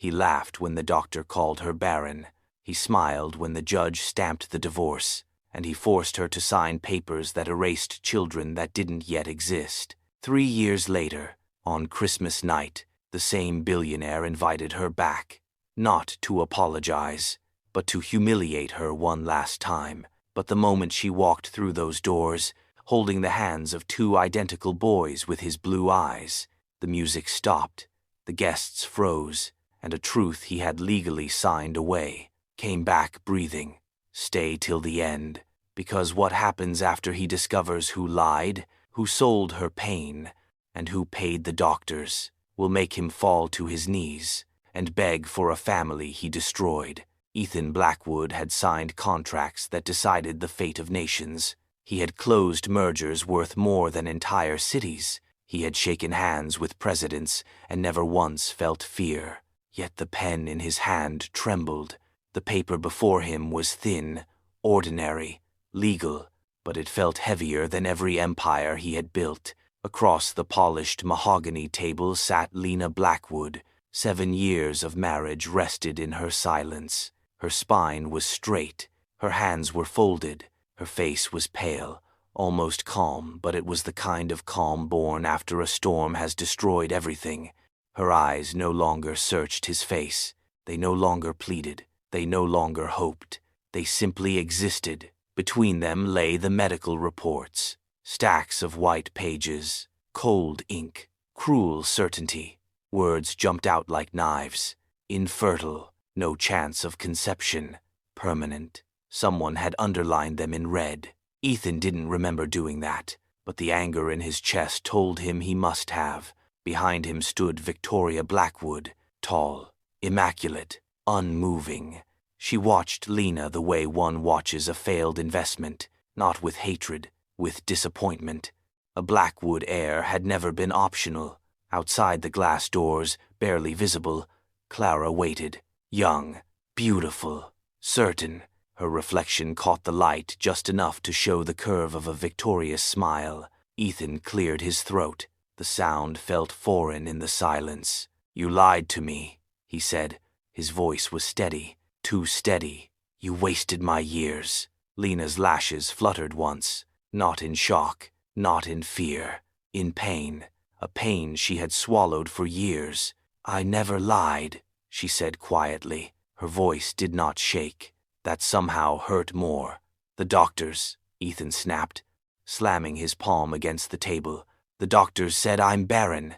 He laughed when the doctor called her Barren. He smiled when the judge stamped the divorce, and he forced her to sign papers that erased children that didn't yet exist. 3 years later, on Christmas night, the same billionaire invited her back, not to apologize, but to humiliate her one last time. But the moment she walked through those doors, holding the hands of 2 identical boys with his blue eyes, the music stopped, the guests froze, and a truth he had legally signed away came back breathing. Stay till the end, because what happens after he discovers who lied, who sold her pain, and who paid the doctors, will make him fall to his knees and beg for a family he destroyed. Ethan Blackwood had signed contracts that decided the fate of nations. He had closed mergers worth more than entire cities. He had shaken hands with presidents and never once felt fear. Yet the pen in his hand trembled. The paper before him was thin, ordinary, legal, but it felt heavier than every empire he had built. Across the polished mahogany table sat Lena Blackwood. 7 years of marriage rested in her silence. Her spine was straight, her hands were folded, her face was pale, almost calm, but it was the kind of calm born after a storm has destroyed everything. Her eyes no longer searched his face. They no longer pleaded. They no longer hoped. They simply existed. Between them lay the medical reports, stacks of white pages, cold ink, cruel certainty. Words jumped out like knives. Infertile, no chance of conception, permanent. Someone had underlined them in red. Ethan didn't remember doing that, but the anger in his chest told him he must have. Behind him stood Victoria Blackwood, tall, immaculate, unmoving. She watched Lena the way one watches a failed investment, not with hatred, with disappointment. A Blackwood heir had never been optional. Outside the glass doors, barely visible, Clara waited, young, beautiful, certain. Her reflection caught the light just enough to show the curve of a victorious smile. Ethan cleared his throat. The sound felt foreign in the silence. "You lied to me," he said. His voice was steady, too steady. "You wasted my years." Lena's lashes fluttered once, not in shock, not in fear, in pain, a pain she had swallowed for years. "I never lied," she said quietly. Her voice did not shake. That somehow hurt more. "The doctors," Ethan snapped, slamming his palm against the table. "The doctors said I'm barren."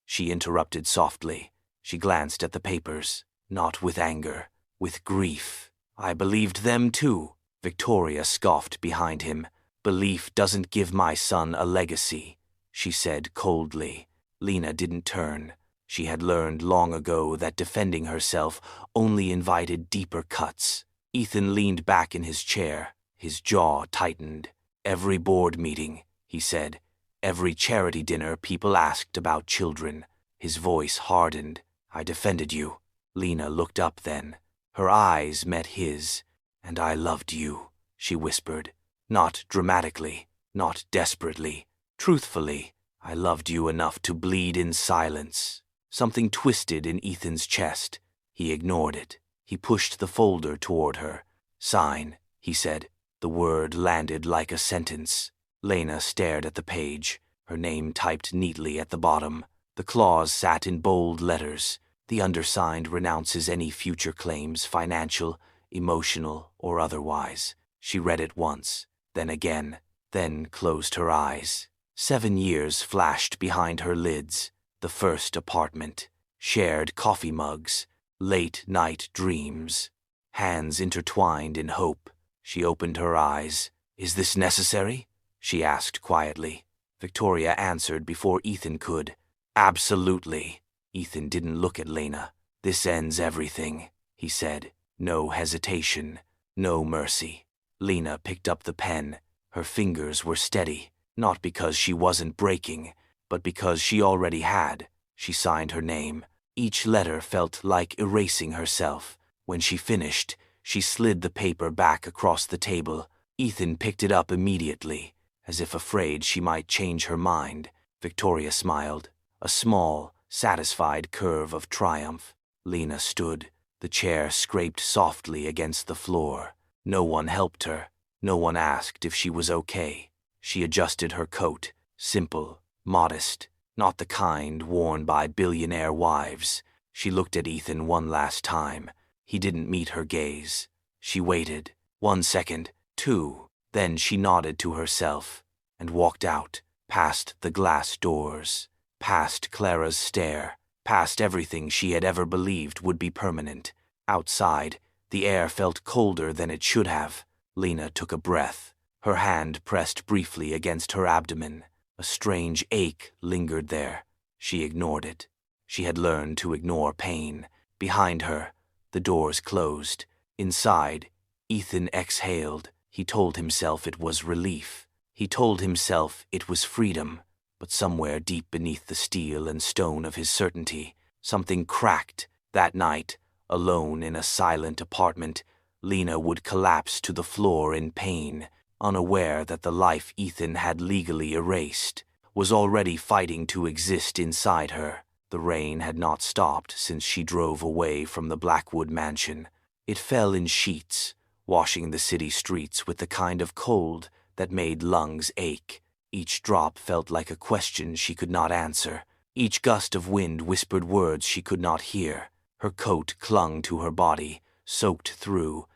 She interrupted softly. She glanced at the papers, not with anger, with grief. "I believed them too," Victoria scoffed behind him. "Belief doesn't give my son a legacy," she said coldly. Lena didn't turn. She had learned long ago that defending herself only invited deeper cuts. Ethan leaned back in his chair, his jaw tightened. "Every board meeting," he said, "every charity dinner people asked about children." His voice hardened. "I defended you." Lena looked up then. Her eyes met his. "And I loved you," she whispered. "Not dramatically, not desperately. Truthfully, I loved you enough to bleed in silence." Something twisted in Ethan's chest. He ignored it. He pushed the folder toward her. "Sign," he said. The word landed like a sentence. Lena stared at the page, her name typed neatly at the bottom. The clause sat in bold letters. "The undersigned renounces any future claims, financial, emotional, or otherwise." She read it once, then again, then closed her eyes. 7 years flashed behind her lids. The first apartment, shared coffee mugs, late-night dreams, hands intertwined in hope. She opened her eyes. "Is this necessary?" she asked quietly. Victoria answered before Ethan could. "Absolutely." Ethan didn't look at Lena. "This ends everything," he said. No hesitation, no mercy. Lena picked up the pen. Her fingers were steady, not because she wasn't breaking, but because she already had. She signed her name. Each letter felt like erasing herself. When she finished, she slid the paper back across the table. Ethan picked it up immediately, as if afraid she might change her mind. Victoria smiled, a small, satisfied curve of triumph. Lena stood. The chair scraped softly against the floor. No one helped her. No one asked if she was okay. She adjusted her coat, simple, modest, not the kind worn by billionaire wives. She looked at Ethan one last time. He didn't meet her gaze. She waited. 1 second, 2. Then she nodded to herself and walked out, past the glass doors, past Clara's stare, past everything she had ever believed would be permanent. Outside, the air felt colder than it should have. Lena took a breath. Her hand pressed briefly against her abdomen. A strange ache lingered there. She ignored it. She had learned to ignore pain. Behind her, the doors closed. Inside, Ethan exhaled. He told himself it was relief. He told himself it was freedom. But somewhere deep beneath the steel and stone of his certainty, something cracked. That night, alone in a silent apartment, Lena would collapse to the floor in pain, unaware that the life Ethan had legally erased was already fighting to exist inside her. The rain had not stopped since she drove away from the Blackwood mansion. It fell in sheets, washing the city streets with the kind of cold that made lungs ache. Each drop felt like a question she could not answer. Each gust of wind whispered words she could not hear. Her coat clung to her body, soaked through,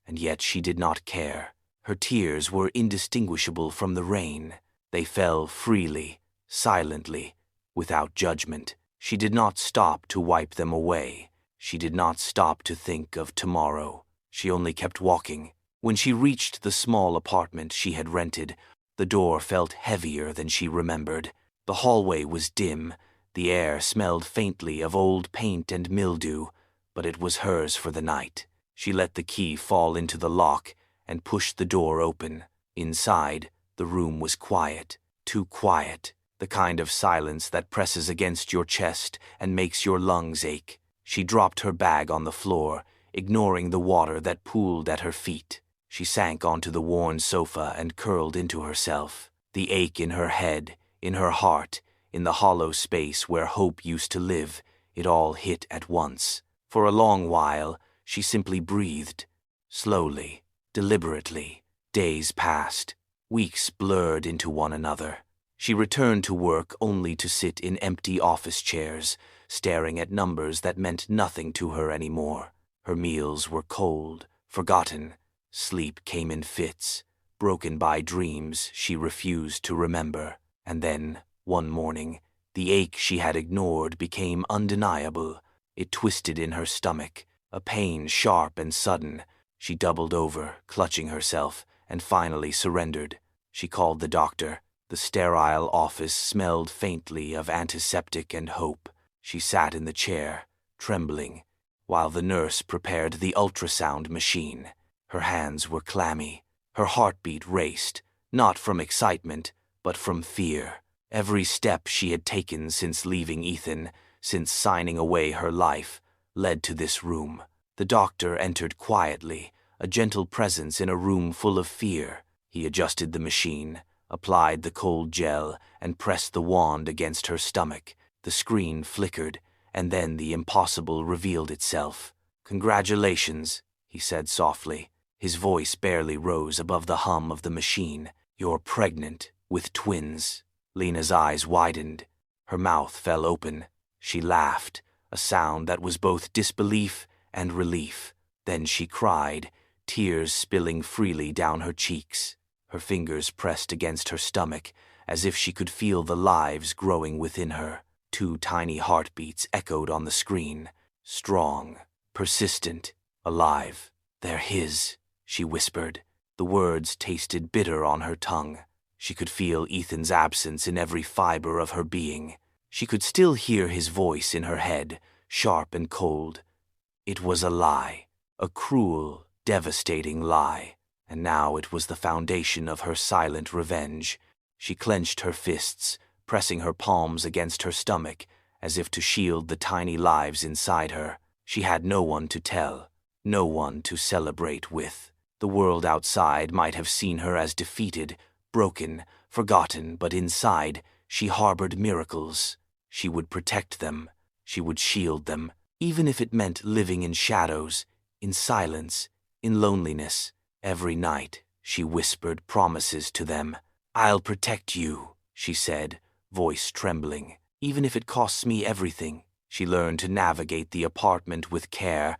and yet she did not care. Her tears were indistinguishable from the rain. They fell freely, silently, without judgment. She did not stop to wipe them away. She did not stop to think of tomorrow. She only kept walking. When she reached the small apartment she had rented, the door felt heavier than she remembered. The hallway was dim. The air smelled faintly of old paint and mildew, but it was hers for the night. She let the key fall into the lock and pushed the door open. Inside, the room was quiet, too quiet, the kind of silence that presses against your chest and makes your lungs ache. She dropped her bag on the floor, ignoring the water that pooled at her feet. She sank onto the worn sofa and curled into herself. The ache in her head, in her heart, in the hollow space where hope used to live, it all hit at once. For a long while, she simply breathed. Slowly, deliberately. Days passed. Weeks blurred into one another. She returned to work only to sit in empty office chairs, staring at numbers that meant nothing to her anymore. Her meals were cold, forgotten. Sleep came in fits, broken by dreams she refused to remember. And then, one morning, the ache she had ignored became undeniable. It twisted in her stomach, a pain sharp and sudden. She doubled over, clutching herself, and finally surrendered. She called the doctor. The sterile office smelled faintly of antiseptic and hope. She sat in the chair, trembling, while the nurse prepared the ultrasound machine. Her hands were clammy. Her heartbeat raced, not from excitement, but from fear. Every step she had taken since leaving Ethan, since signing away her life, led to this room. The doctor entered quietly, a gentle presence in a room full of fear. He adjusted the machine, applied the cold gel, and pressed the wand against her stomach. The screen flickered, and then the impossible revealed itself. "Congratulations," he said softly. His voice barely rose above the hum of the machine. "You're pregnant, with twins." Lena's eyes widened. Her mouth fell open. She laughed, a sound that was both disbelief and relief. Then she cried, tears spilling freely down her cheeks. Her fingers pressed against her stomach, as if she could feel the lives growing within her. 2 tiny heartbeats echoed on the screen. Strong, persistent, alive. "They're his," she whispered. The words tasted bitter on her tongue. She could feel Ethan's absence in every fiber of her being. She could still hear his voice in her head, sharp and cold. It was a lie, a cruel, devastating lie, and now it was the foundation of her silent revenge. She clenched her fists, pressing her palms against her stomach, as if to shield the tiny lives inside her. She had no one to tell, no one to celebrate with. The world outside might have seen her as defeated, broken, forgotten, but inside, she harbored miracles. She would protect them. She would shield them. even if it meant living in shadows, in silence, in loneliness. Every night, she whispered promises to them. "I'll protect you," she said, voice trembling, "even if it costs me everything." She learned to navigate the apartment with care,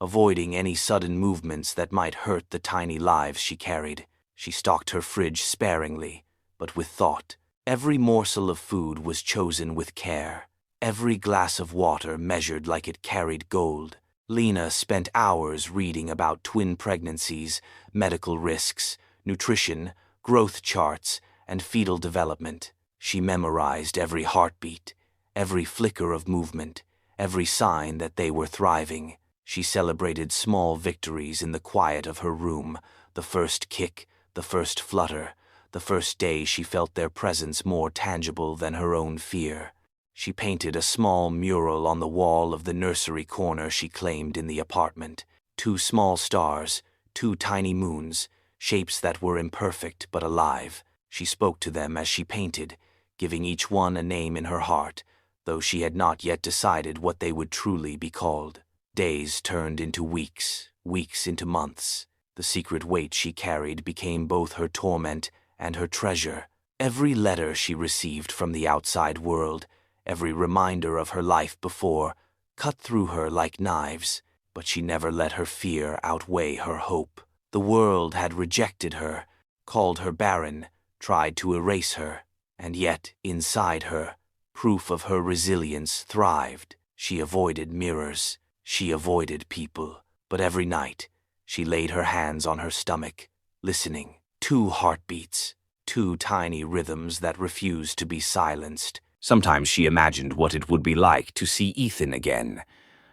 avoiding any sudden movements that might hurt the tiny lives she carried. She stocked her fridge sparingly, but with thought. Every morsel of food was chosen with care, every glass of water measured like it carried gold. Lena spent hours reading about twin pregnancies, medical risks, nutrition, growth charts, and fetal development. She memorized every heartbeat, every flicker of movement, every sign that they were thriving. She celebrated small victories in the quiet of her room, the first kick, the first flutter, the first day she felt their presence more tangible than her own fear. She painted a small mural on the wall of the nursery corner she claimed in the apartment. 2 small stars, 2 tiny moons, shapes that were imperfect but alive. She spoke to them as she painted, giving each one a name in her heart, though she had not yet decided what they would truly be called. Days turned into weeks, weeks into months. The secret weight she carried became both her torment and her treasure. Every letter she received from the outside world, every reminder of her life before, cut through her like knives, but she never let her fear outweigh her hope. The world had rejected her, called her barren, tried to erase her, and yet, inside her, proof of her resilience thrived. She avoided mirrors, she avoided people, but every night, she laid her hands on her stomach, listening. 2 heartbeats, 2 tiny rhythms that refused to be silenced. Sometimes she imagined what it would be like to see Ethan again.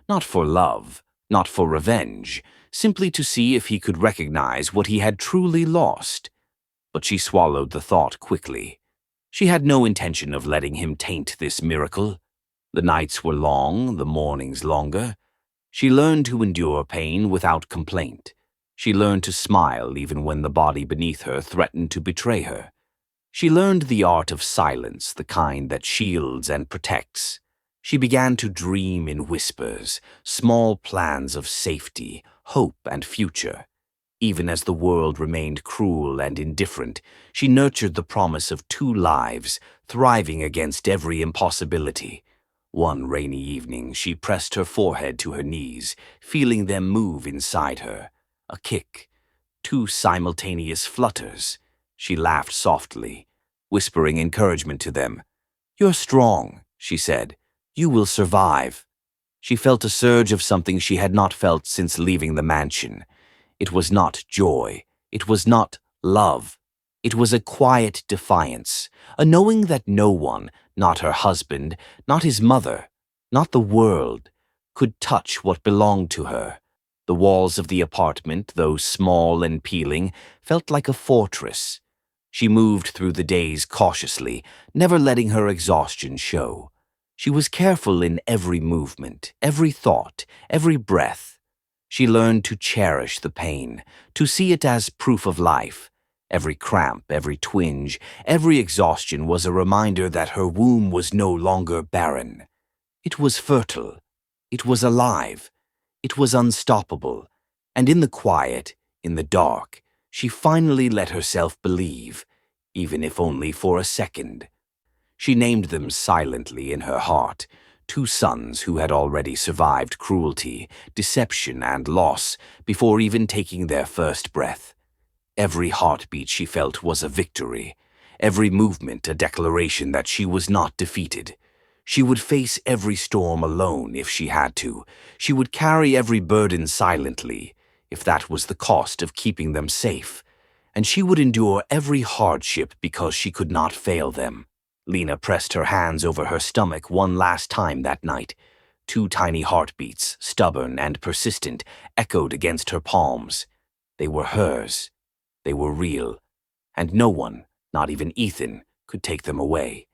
Not for love, not for revenge, simply to see if he could recognize what he had truly lost. But she swallowed the thought quickly. She had no intention of letting him taint this miracle. The nights were long, the mornings longer. She learned to endure pain without complaint. She learned to smile even when the body beneath her threatened to betray her. She learned the art of silence, the kind that shields and protects. She began to dream in whispers, small plans of safety, hope, and future. Even as the world remained cruel and indifferent, she nurtured the promise of 2 lives, thriving against every impossibility. One rainy evening, she pressed her forehead to her knees, feeling them move inside her. A kick, 2 simultaneous flutters. She laughed softly, whispering encouragement to them. "You're strong," she said. "You will survive." She felt a surge of something she had not felt since leaving the mansion. It was not joy. It was not love. It was a quiet defiance, a knowing that no one, not her husband, not his mother, not the world, could touch what belonged to her. The walls of the apartment, though small and peeling, felt like a fortress. She moved through the days cautiously, never letting her exhaustion show. She was careful in every movement, every thought, every breath. She learned to cherish the pain, to see it as proof of life. Every cramp, every twinge, every exhaustion was a reminder that her womb was no longer barren. It was fertile. It was alive. It was unstoppable. And in the quiet, in the dark, she finally let herself believe, even if only for a second. She named them silently in her heart, 2 sons who had already survived cruelty, deception, and loss before even taking their first breath. Every heartbeat she felt was a victory, every movement a declaration that she was not defeated. She would face every storm alone if she had to. She would carry every burden silently, if that was the cost of keeping them safe. And she would endure every hardship because she could not fail them. Lena pressed her hands over her stomach one last time that night. 2 tiny heartbeats, stubborn and persistent, echoed against her palms. They were hers. They were real. And no one, not even Ethan, could take them away.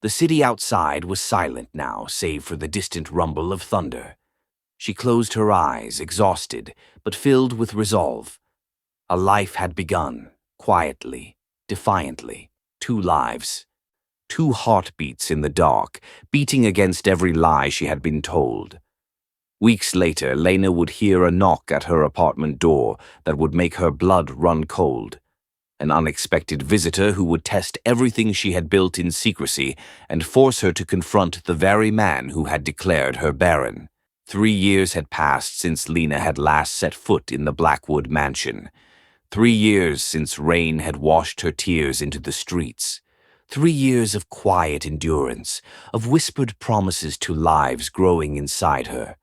The city outside was silent now, save for the distant rumble of thunder. She closed her eyes, exhausted, but filled with resolve. A life had begun, quietly, defiantly. 2 lives. 2 heartbeats in the dark, beating against every lie she had been told. Weeks later, Lena would hear a knock at her apartment door that would make her blood run cold. An unexpected visitor who would test everything she had built in secrecy and force her to confront the very man who had declared her barren. 3 years had passed since Lena had last set foot in the Blackwood mansion. 3 years since rain had washed her tears into the streets. 3 years of quiet endurance, of whispered promises to lives growing inside her.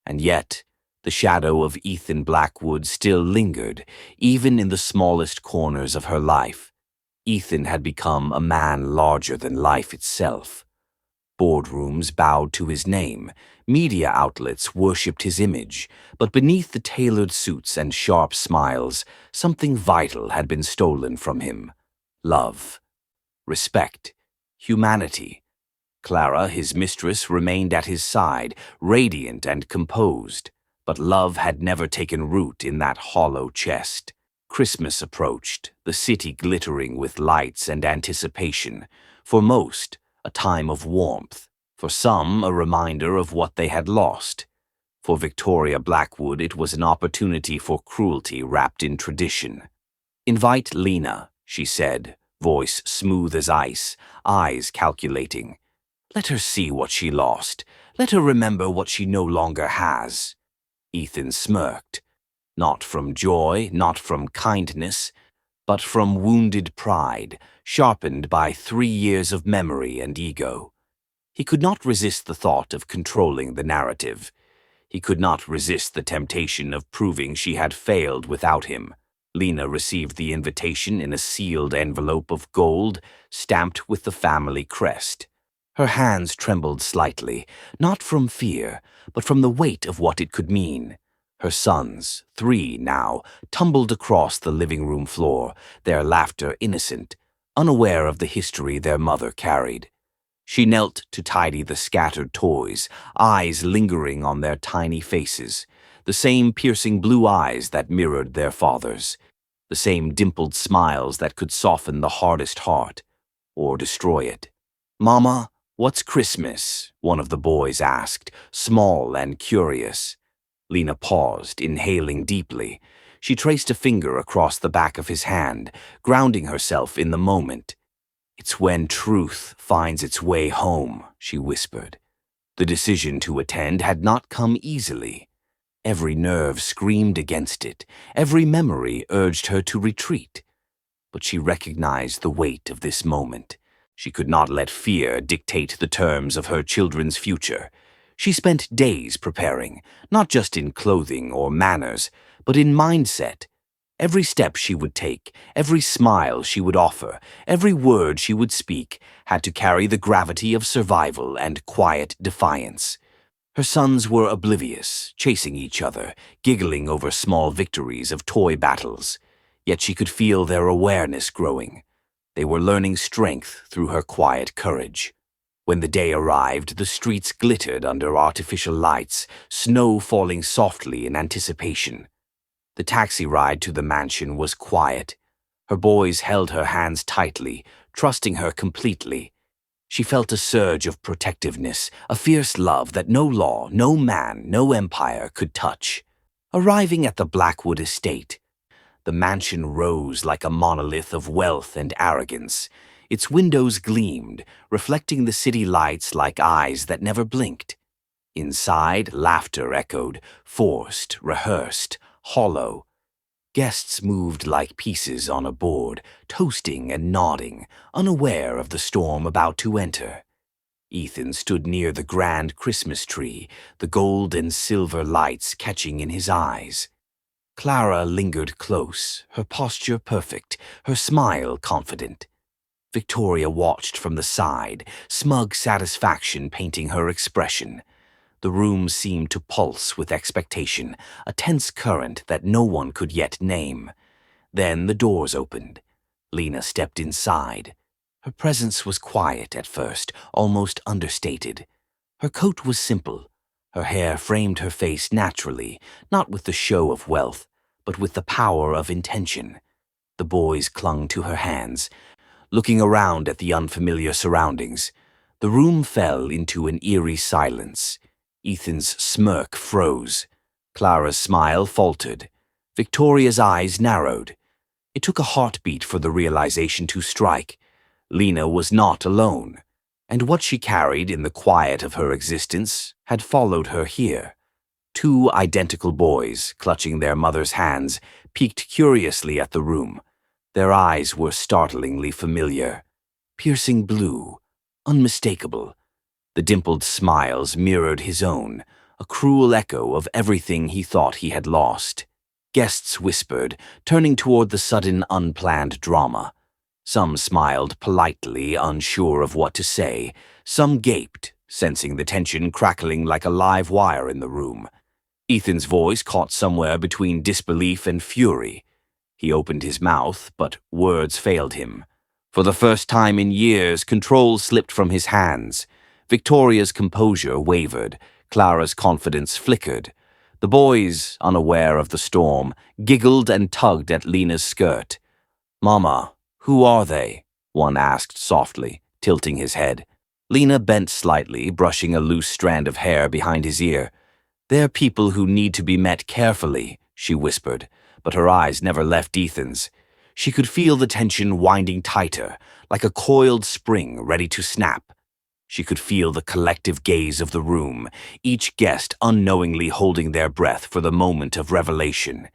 And yet, the shadow of Ethan Blackwood still lingered, even in the smallest corners of her life. Ethan had become a man larger than life itself. Boardrooms bowed to his name, media outlets worshipped his image, but beneath the tailored suits and sharp smiles, something vital had been stolen from him. Love, respect, humanity. Clara, his mistress, remained at his side, radiant and composed. But love had never taken root in that hollow chest. Christmas approached, the city glittering with lights and anticipation. For most, a time of warmth. For some, a reminder of what they had lost. For Victoria Blackwood, it was an opportunity for cruelty wrapped in tradition. "Invite Lena," she said, voice smooth as ice, eyes calculating. "Let her see what she lost. Let her remember what she no longer has." Ethan smirked, not from joy, not from kindness, but from wounded pride, sharpened by 3 years of memory and ego. He could not resist the thought of controlling the narrative. He could not resist the temptation of proving she had failed without him. Lena received the invitation in a sealed envelope of gold, stamped with the family crest. Her hands trembled slightly, not from fear, but from the weight of what it could mean. Her sons, 3 now, tumbled across the living room floor, their laughter innocent, unaware of the history their mother carried. She knelt to tidy the scattered toys, eyes lingering on their tiny faces, the same piercing blue eyes that mirrored their father's, the same dimpled smiles that could soften the hardest heart, or destroy it. "Mama, what's Christmas?" one of the boys asked, small and curious. Lena paused, inhaling deeply. She traced a finger across the back of his hand, grounding herself in the moment. "It's when truth finds its way home," she whispered. The decision to attend had not come easily. Every nerve screamed against it. Every memory urged her to retreat. But she recognized the weight of this moment. She could not let fear dictate the terms of her children's future. She spent days preparing, not just in clothing or manners, but in mindset. Every step she would take, every smile she would offer, every word she would speak had to carry the gravity of survival and quiet defiance. Her sons were oblivious, chasing each other, giggling over small victories of toy battles. Yet she could feel their awareness growing. They were learning strength through her quiet courage. When the day arrived, the streets glittered under artificial lights, snow falling softly in anticipation. The taxi ride to the mansion was quiet. Her boys held her hands tightly, trusting her completely. She felt a surge of protectiveness, a fierce love that no law, no man, no empire could touch. Arriving at the Blackwood estate, the mansion rose like a monolith of wealth and arrogance. Its windows gleamed, reflecting the city lights like eyes that never blinked. Inside, laughter echoed, forced, rehearsed, hollow. Guests moved like pieces on a board, toasting and nodding, unaware of the storm about to enter. Ethan stood near the grand Christmas tree, the gold and silver lights catching in his eyes. Clara lingered close, her posture perfect, her smile confident. Victoria watched from the side, smug satisfaction painting her expression. The room seemed to pulse with expectation, a tense current that no one could yet name. Then the doors opened. Lena stepped inside. Her presence was quiet at first, almost understated. Her coat was simple. Her hair framed her face naturally, not with the show of wealth, but with the power of intention. The boys clung to her hands, looking around at the unfamiliar surroundings. The room fell into an eerie silence. Ethan's smirk froze. Clara's smile faltered. Victoria's eyes narrowed. It took a heartbeat for the realization to strike. Lena was not alone, and what she carried in the quiet of her existence had followed her here. Two identical boys, clutching their mother's hands, peeked curiously at the room. Their eyes were startlingly familiar. Piercing blue, unmistakable. The dimpled smiles mirrored his own, a cruel echo of everything he thought he had lost. Guests whispered, turning toward the sudden, unplanned drama. Some smiled politely, unsure of what to say. Some gaped, sensing the tension crackling like a live wire in the room. Ethan's voice caught somewhere between disbelief and fury. He opened his mouth, but words failed him. For the first time in years, control slipped from his hands. Victoria's composure wavered. Clara's confidence flickered. The boys, unaware of the storm, giggled and tugged at Lena's skirt. "Mama, who are they?" one asked softly, tilting his head. Lena bent slightly, brushing a loose strand of hair behind his ear. "They're people who need to be met carefully," she whispered, but her eyes never left Ethan's. She could feel the tension winding tighter, like a coiled spring ready to snap. She could feel the collective gaze of the room, each guest unknowingly holding their breath for the moment of revelation.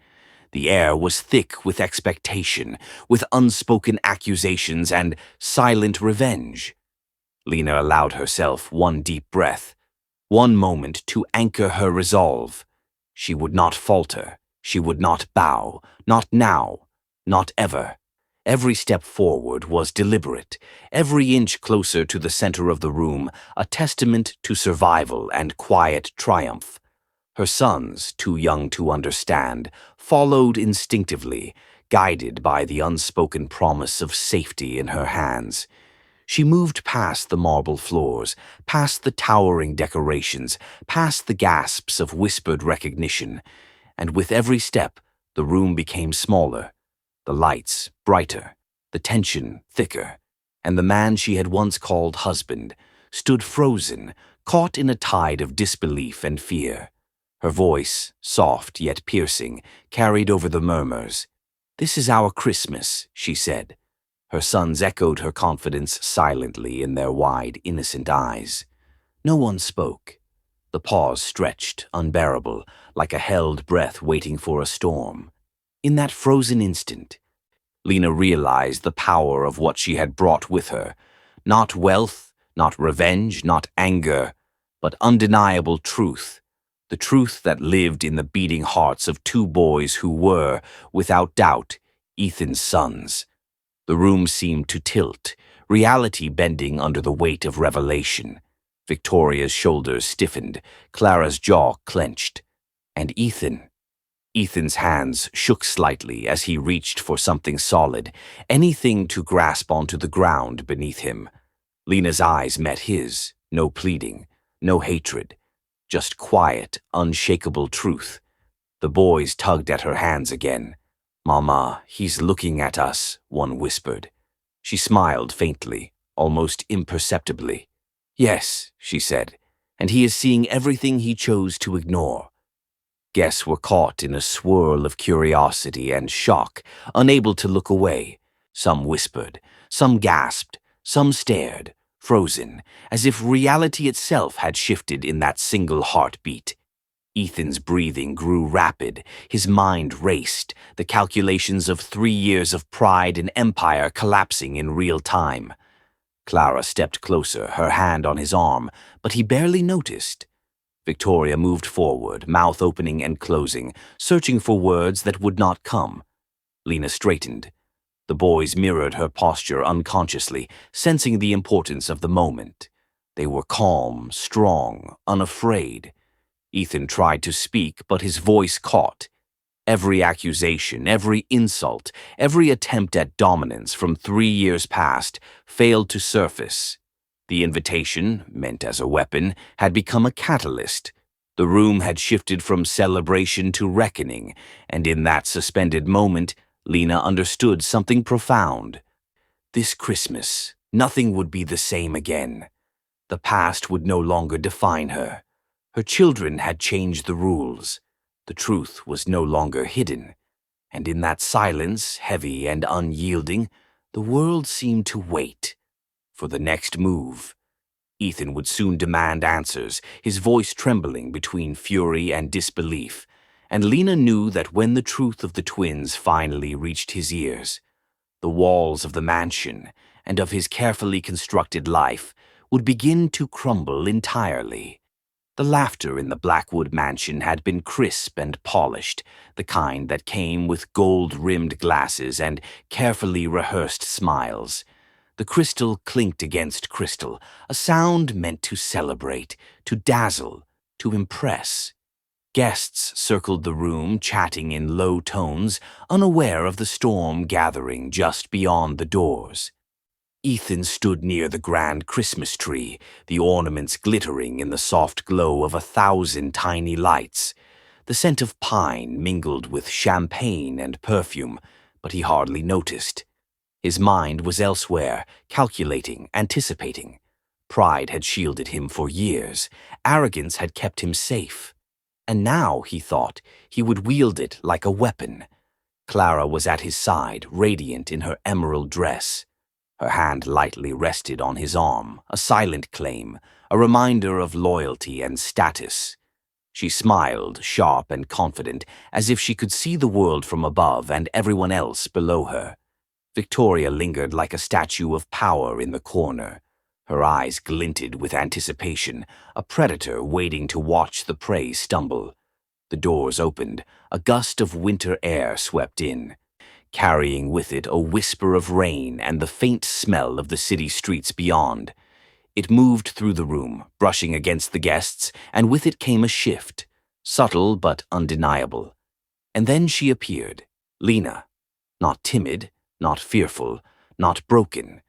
The air was thick with expectation, with unspoken accusations and silent revenge. Lena allowed herself one deep breath, one moment to anchor her resolve. She would not falter, she would not bow, not now, not ever. Every step forward was deliberate, every inch closer to the center of the room, a testament to survival and quiet triumph. Her sons, too young to understand, followed instinctively, guided by the unspoken promise of safety in her hands. She moved past the marble floors, past the towering decorations, past the gasps of whispered recognition, and with every step, the room became smaller. The lights brighter, the tension thicker, and the man she had once called husband stood frozen, caught in a tide of disbelief and fear. Her voice, soft yet piercing, carried over the murmurs. "This is our Christmas," she said. Her sons echoed her confidence silently in their wide, innocent eyes. No one spoke. The pause stretched, unbearable, like a held breath waiting for a storm. In that frozen instant, Lena realized the power of what she had brought with her. Not wealth, not revenge, not anger, but undeniable truth. The truth that lived in the beating hearts of two boys who were, without doubt, Ethan's sons. The room seemed to tilt, reality bending under the weight of revelation. Victoria's shoulders stiffened, Clara's jaw clenched. And Ethan's hands shook slightly as he reached for something solid, anything to grasp onto the ground beneath him. Lena's eyes met his, no pleading, no hatred, just quiet, unshakable truth. The boys tugged at her hands again. "Mama, he's looking at us," one whispered. She smiled faintly, almost imperceptibly. "Yes," she said, "and he is seeing everything he chose to ignore." Guests were caught in a swirl of curiosity and shock, unable to look away. Some whispered, some gasped, some stared, frozen, as if reality itself had shifted in that single heartbeat. Ethan's breathing grew rapid, his mind raced, the calculations of 3 years of pride and empire collapsing in real time. Clara stepped closer, her hand on his arm, but he barely noticed. Victoria moved forward, mouth opening and closing, searching for words that would not come. Lena straightened. The boys mirrored her posture unconsciously, sensing the importance of the moment. They were calm, strong, unafraid. Ethan tried to speak, but his voice caught. Every accusation, every insult, every attempt at dominance from 3 years past failed to surface. The invitation, meant as a weapon, had become a catalyst. The room had shifted from celebration to reckoning, and in that suspended moment, Lena understood something profound. This Christmas, nothing would be the same again. The past would no longer define her. Her children had changed the rules. The truth was no longer hidden. And in that silence, heavy and unyielding, the world seemed to wait for the next move. Ethan would soon demand answers, his voice trembling between fury and disbelief, and Lena knew that when the truth of the twins finally reached his ears, the walls of the mansion and of his carefully constructed life would begin to crumble entirely. The laughter in the Blackwood mansion had been crisp and polished, the kind that came with gold-rimmed glasses and carefully rehearsed smiles. The crystal clinked against crystal, a sound meant to celebrate, to dazzle, to impress. Guests circled the room, chatting in low tones, unaware of the storm gathering just beyond the doors. Ethan stood near the grand Christmas tree, the ornaments glittering in the soft glow of 1,000 tiny lights. The scent of pine mingled with champagne and perfume, but he hardly noticed. His mind was elsewhere, calculating, anticipating. Pride had shielded him for years. Arrogance had kept him safe. And now, he thought, he would wield it like a weapon. Clara was at his side, radiant in her emerald dress. Her hand lightly rested on his arm, a silent claim, a reminder of loyalty and status. She smiled, sharp and confident, as if she could see the world from above and everyone else below her. Victoria lingered like a statue of power in the corner. Her eyes glinted with anticipation, a predator waiting to watch the prey stumble. The doors opened, a gust of winter air swept in, carrying with it a whisper of rain and the faint smell of the city streets beyond. It moved through the room, brushing against the guests, and with it came a shift, subtle but undeniable. And then she appeared, Lena, not timid, not fearful, not broken.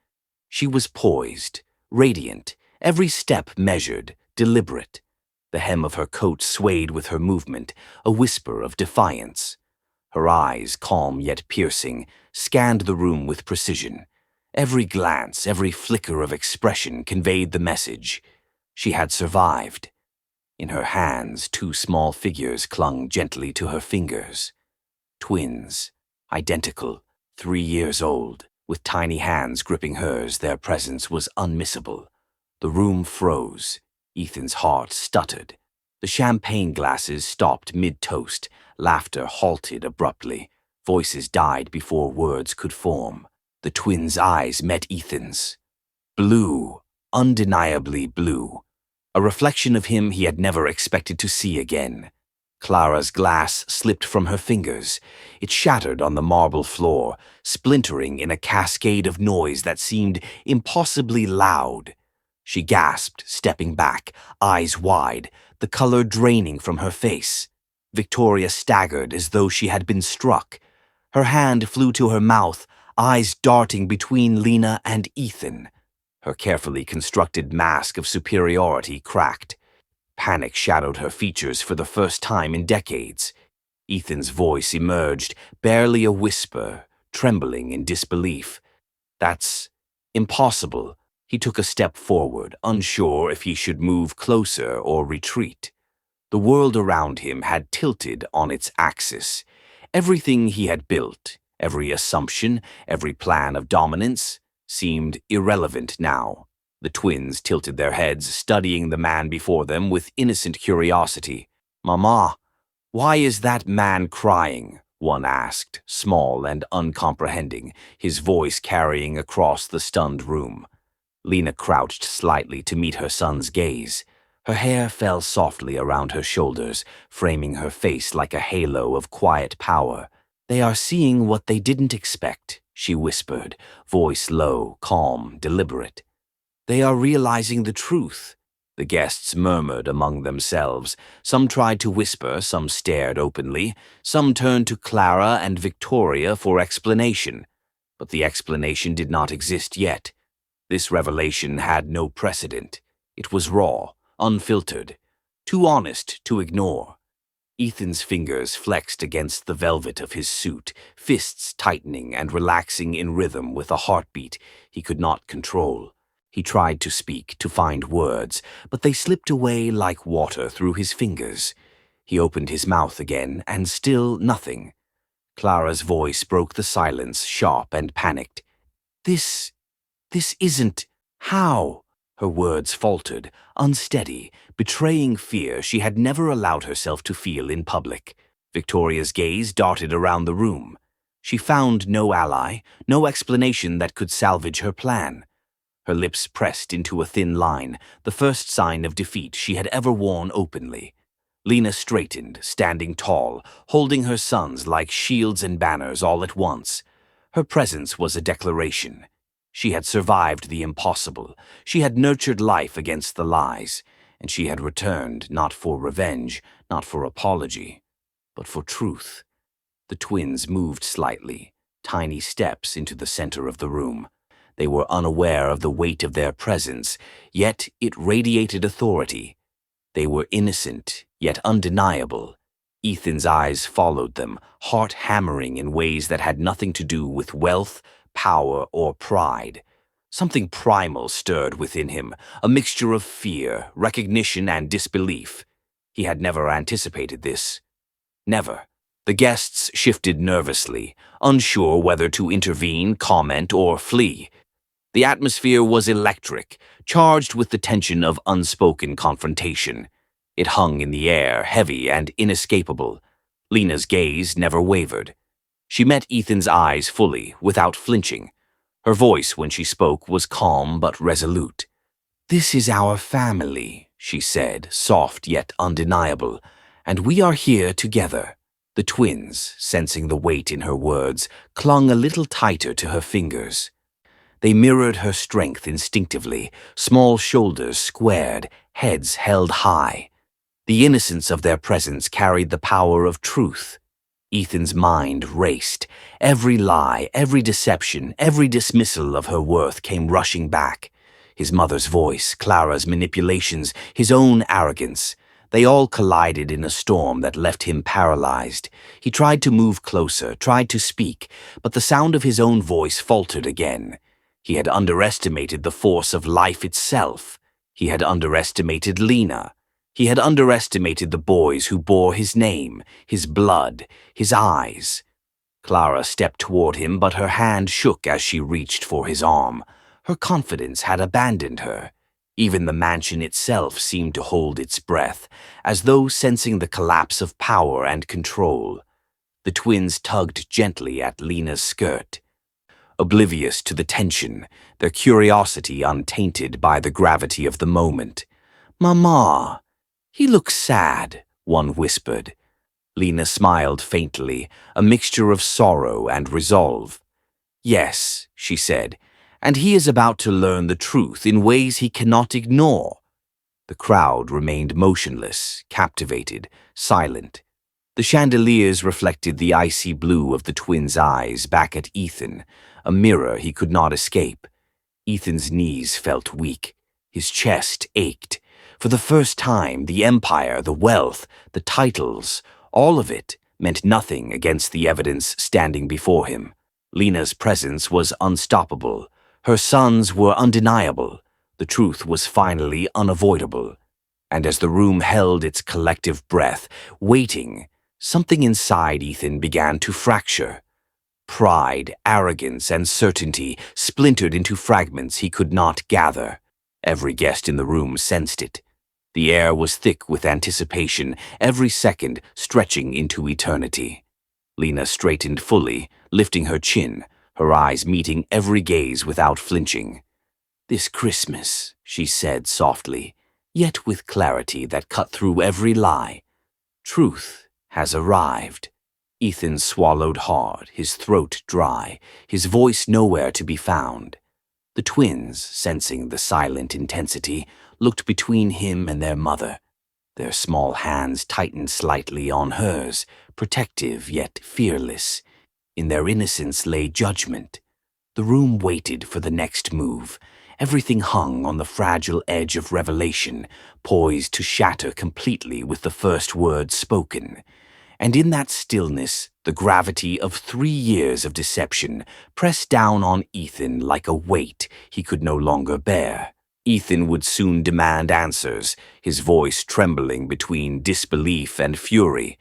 She was poised, radiant, every step measured, deliberate. The hem of her coat swayed with her movement, a whisper of defiance. Her eyes, calm yet piercing, scanned the room with precision. Every glance, every flicker of expression conveyed the message. She had survived. In her hands, 2 small figures clung gently to her fingers. Twins, identical, 3 years old. With tiny hands gripping hers, their presence was unmissable. The room froze. Ethan's heart stuttered. The champagne glasses stopped mid-toast. Laughter halted abruptly. Voices died before words could form. The twins' eyes met Ethan's. Blue, undeniably blue. A reflection of him he had never expected to see again. Clara's glass slipped from her fingers. It shattered on the marble floor, splintering in a cascade of noise that seemed impossibly loud. She gasped, stepping back, eyes wide, the color draining from her face. Victoria staggered as though she had been struck. Her hand flew to her mouth, eyes darting between Lena and Ethan. Her carefully constructed mask of superiority cracked. Panic shadowed her features for the first time in decades. Ethan's voice emerged, barely a whisper, trembling in disbelief. "That's impossible." He took a step forward, unsure if he should move closer or retreat. The world around him had tilted on its axis. Everything he had built, every assumption, every plan of dominance, seemed irrelevant now. The twins tilted their heads, studying the man before them with innocent curiosity. "Mama, why is that man crying?" one asked, small and uncomprehending, his voice carrying across the stunned room. Lena crouched slightly to meet her son's gaze. Her hair fell softly around her shoulders, framing her face like a halo of quiet power. "They are seeing what they didn't expect," she whispered, voice low, calm, deliberate. "They are realizing the truth." The guests murmured among themselves. Some tried to whisper, some stared openly, some turned to Clara and Victoria for explanation. But the explanation did not exist yet. This revelation had no precedent. It was raw, unfiltered, too honest to ignore. Ethan's fingers flexed against the velvet of his suit, fists tightening and relaxing in rhythm with a heartbeat he could not control. He tried to speak, to find words, but they slipped away like water through his fingers. He opened his mouth again, and still nothing. Clara's voice broke the silence, sharp and panicked. This isn't... How? Her words faltered, unsteady, betraying fear she had never allowed herself to feel in public. Victoria's gaze darted around the room. She found no ally, no explanation that could salvage her plan. Her lips pressed into a thin line, the first sign of defeat she had ever worn openly. Lena straightened, standing tall, holding her sons like shields and banners all at once. Her presence was a declaration. She had survived the impossible. She had nurtured life against the lies, and she had returned not for revenge, not for apology, but for truth. The twins moved slightly, tiny steps into the center of the room. They were unaware of the weight of their presence, yet it radiated authority. They were innocent, yet undeniable. Ethan's eyes followed them, heart hammering in ways that had nothing to do with wealth, power, or pride. Something primal stirred within him, a mixture of fear, recognition, and disbelief. He had never anticipated this. Never. The guests shifted nervously, unsure whether to intervene, comment, or flee. The atmosphere was electric, charged with the tension of unspoken confrontation. It hung in the air, heavy and inescapable. Lena's gaze never wavered. She met Ethan's eyes fully, without flinching. Her voice, when she spoke, was calm but resolute. "This is our family," she said, soft yet undeniable, "and we are here together." The twins, sensing the weight in her words, clung a little tighter to her fingers. They mirrored her strength instinctively, small shoulders squared, heads held high. The innocence of their presence carried the power of truth. Ethan's mind raced. Every lie, every deception, every dismissal of her worth came rushing back. His mother's voice, Clara's manipulations, his own arrogance. They all collided in a storm that left him paralyzed. He tried to move closer, tried to speak, but the sound of his own voice faltered again. He had underestimated the force of life itself. He had underestimated Lena. He had underestimated the boys who bore his name, his blood, his eyes. Clara stepped toward him, but her hand shook as she reached for his arm. Her confidence had abandoned her. Even the mansion itself seemed to hold its breath, as though sensing the collapse of power and control. The twins tugged gently at Lena's skirt. Oblivious to the tension, their curiosity untainted by the gravity of the moment. "Mama, he looks sad," one whispered. Lena smiled faintly, a mixture of sorrow and resolve. "Yes," she said, "and he is about to learn the truth in ways he cannot ignore." The crowd remained motionless, captivated, silent. The chandeliers reflected the icy blue of the twins' eyes back at Ethan, a mirror he could not escape. Ethan's knees felt weak. His chest ached. For the first time, the empire, the wealth, the titles, all of it meant nothing against the evidence standing before him. Lena's presence was unstoppable. Her sons were undeniable. The truth was finally unavoidable. And as the room held its collective breath, waiting, something inside Ethan began to fracture. Pride, arrogance, and certainty splintered into fragments he could not gather. Every guest in the room sensed it. The air was thick with anticipation, every second stretching into eternity. Lena straightened fully, lifting her chin, her eyes meeting every gaze without flinching. "This Christmas," she said softly, yet with clarity that cut through every lie, "truth has arrived." Ethan swallowed hard, his throat dry, his voice nowhere to be found. The twins, sensing the silent intensity, looked between him and their mother. Their small hands tightened slightly on hers, protective yet fearless. In their innocence lay judgment. The room waited for the next move. Everything hung on the fragile edge of revelation, poised to shatter completely with the first word spoken. And in that stillness, the gravity of 3 years of deception pressed down on Ethan like a weight he could no longer bear. Ethan would soon demand answers, his voice trembling between disbelief and fury.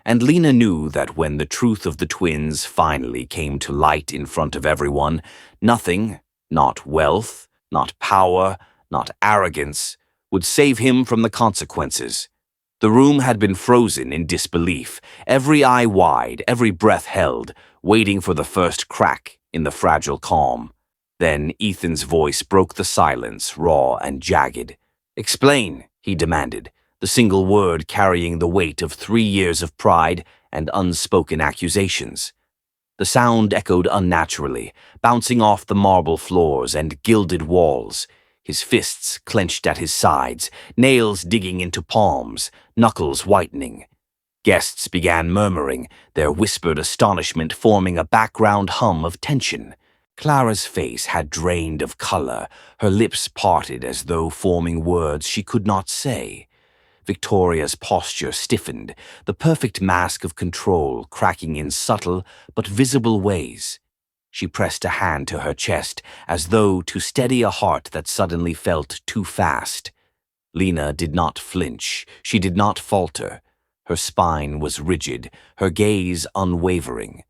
And Lena knew that when the truth of the twins finally came to light in front of everyone, nothing, not wealth, not power, not arrogance, would save him from the consequences. The room had been frozen in disbelief, every eye wide, every breath held, waiting for the first crack in the fragile calm. Then Ethan's voice broke the silence, raw and jagged. "Explain," he demanded, the single word carrying the weight of 3 years of pride and unspoken accusations. The sound echoed unnaturally, bouncing off the marble floors and gilded walls, his fists clenched at his sides, nails digging into palms, knuckles whitening. Guests began murmuring, their whispered astonishment forming a background hum of tension. Clara's face had drained of color, her lips parted as though forming words she could not say. Victoria's posture stiffened, the perfect mask of control cracking in subtle but visible ways. She pressed a hand to her chest as though to steady a heart that suddenly felt too fast. Lena did not flinch, she did not falter. Her spine was rigid, her gaze unwavering.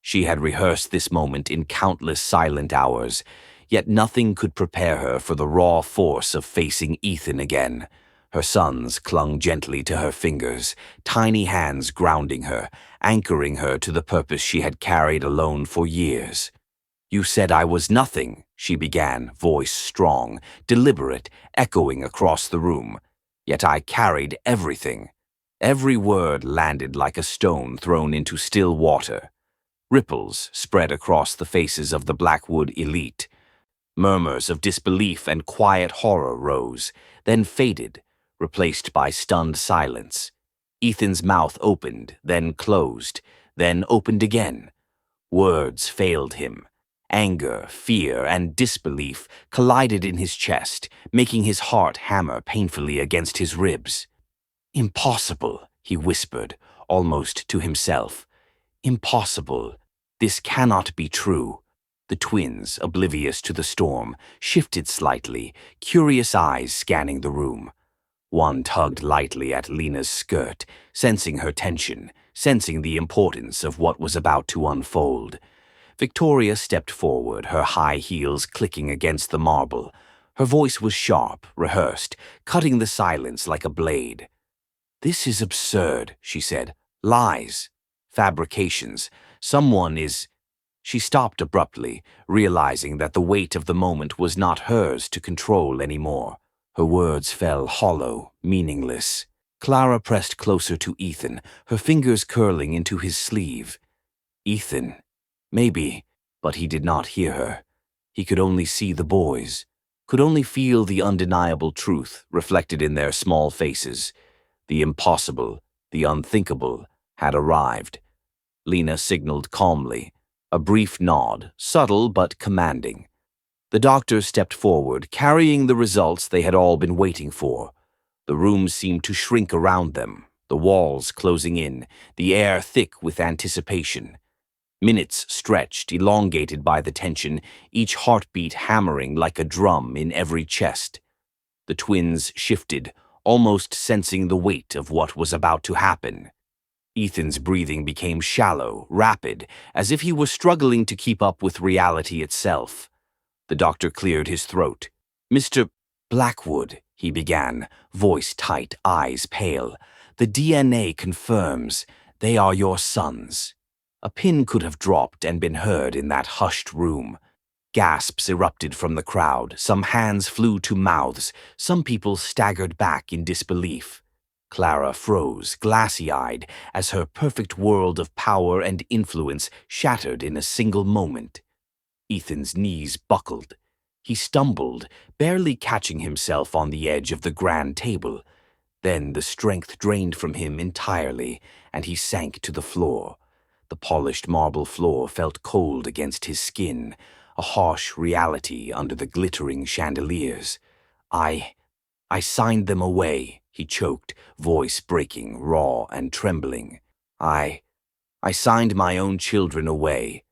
She had rehearsed this moment in countless silent hours, yet nothing could prepare her for the raw force of facing Ethan again. Her sons clung gently to her fingers, tiny hands grounding her, anchoring her to the purpose she had carried alone for years. "You said I was nothing," she began, voice strong, deliberate, echoing across the room. "Yet I carried everything." Every word landed like a stone thrown into still water. Ripples spread across the faces of the Blackwood elite. Murmurs of disbelief and quiet horror rose, then faded, replaced by stunned silence. Ethan's mouth opened, then closed, then opened again. Words failed him. Anger, fear, and disbelief collided in his chest, making his heart hammer painfully against his ribs. "Impossible," he whispered, almost to himself. "Impossible. This cannot be true." The twins, oblivious to the storm, shifted slightly, curious eyes scanning the room. One tugged lightly at Lena's skirt, sensing her tension, sensing the importance of what was about to unfold. Victoria stepped forward, her high heels clicking against the marble. Her voice was sharp, rehearsed, cutting the silence like a blade. "This is absurd," she said. "Lies. Fabrications. Someone is—" She stopped abruptly, realizing that the weight of the moment was not hers to control anymore. Her words fell hollow, meaningless. Clara pressed closer to Ethan, her fingers curling into his sleeve. "Ethan. Maybe," but he did not hear her. He could only see the boys, could only feel the undeniable truth reflected in their small faces. The impossible, the unthinkable, had arrived. Lena signaled calmly, a brief nod, subtle but commanding. The doctor stepped forward, carrying the results they had all been waiting for. The room seemed to shrink around them, the walls closing in, the air thick with anticipation. Minutes stretched, elongated by the tension, each heartbeat hammering like a drum in every chest. The twins shifted, almost sensing the weight of what was about to happen. Ethan's breathing became shallow, rapid, as if he were struggling to keep up with reality itself. The doctor cleared his throat. "Mr. Blackwood," he began, voice tight, eyes pale. "The DNA confirms they are your sons." A pin could have dropped and been heard in that hushed room. Gasps erupted from the crowd, some hands flew to mouths, some people staggered back in disbelief. Clara froze, glassy-eyed, as her perfect world of power and influence shattered in a single moment. Ethan's knees buckled. He stumbled, barely catching himself on the edge of the grand table. Then the strength drained from him entirely, and he sank to the floor. The polished marble floor felt cold against his skin, a harsh reality under the glittering chandeliers. I signed them away," he choked, voice breaking, raw and trembling. I signed my own children away."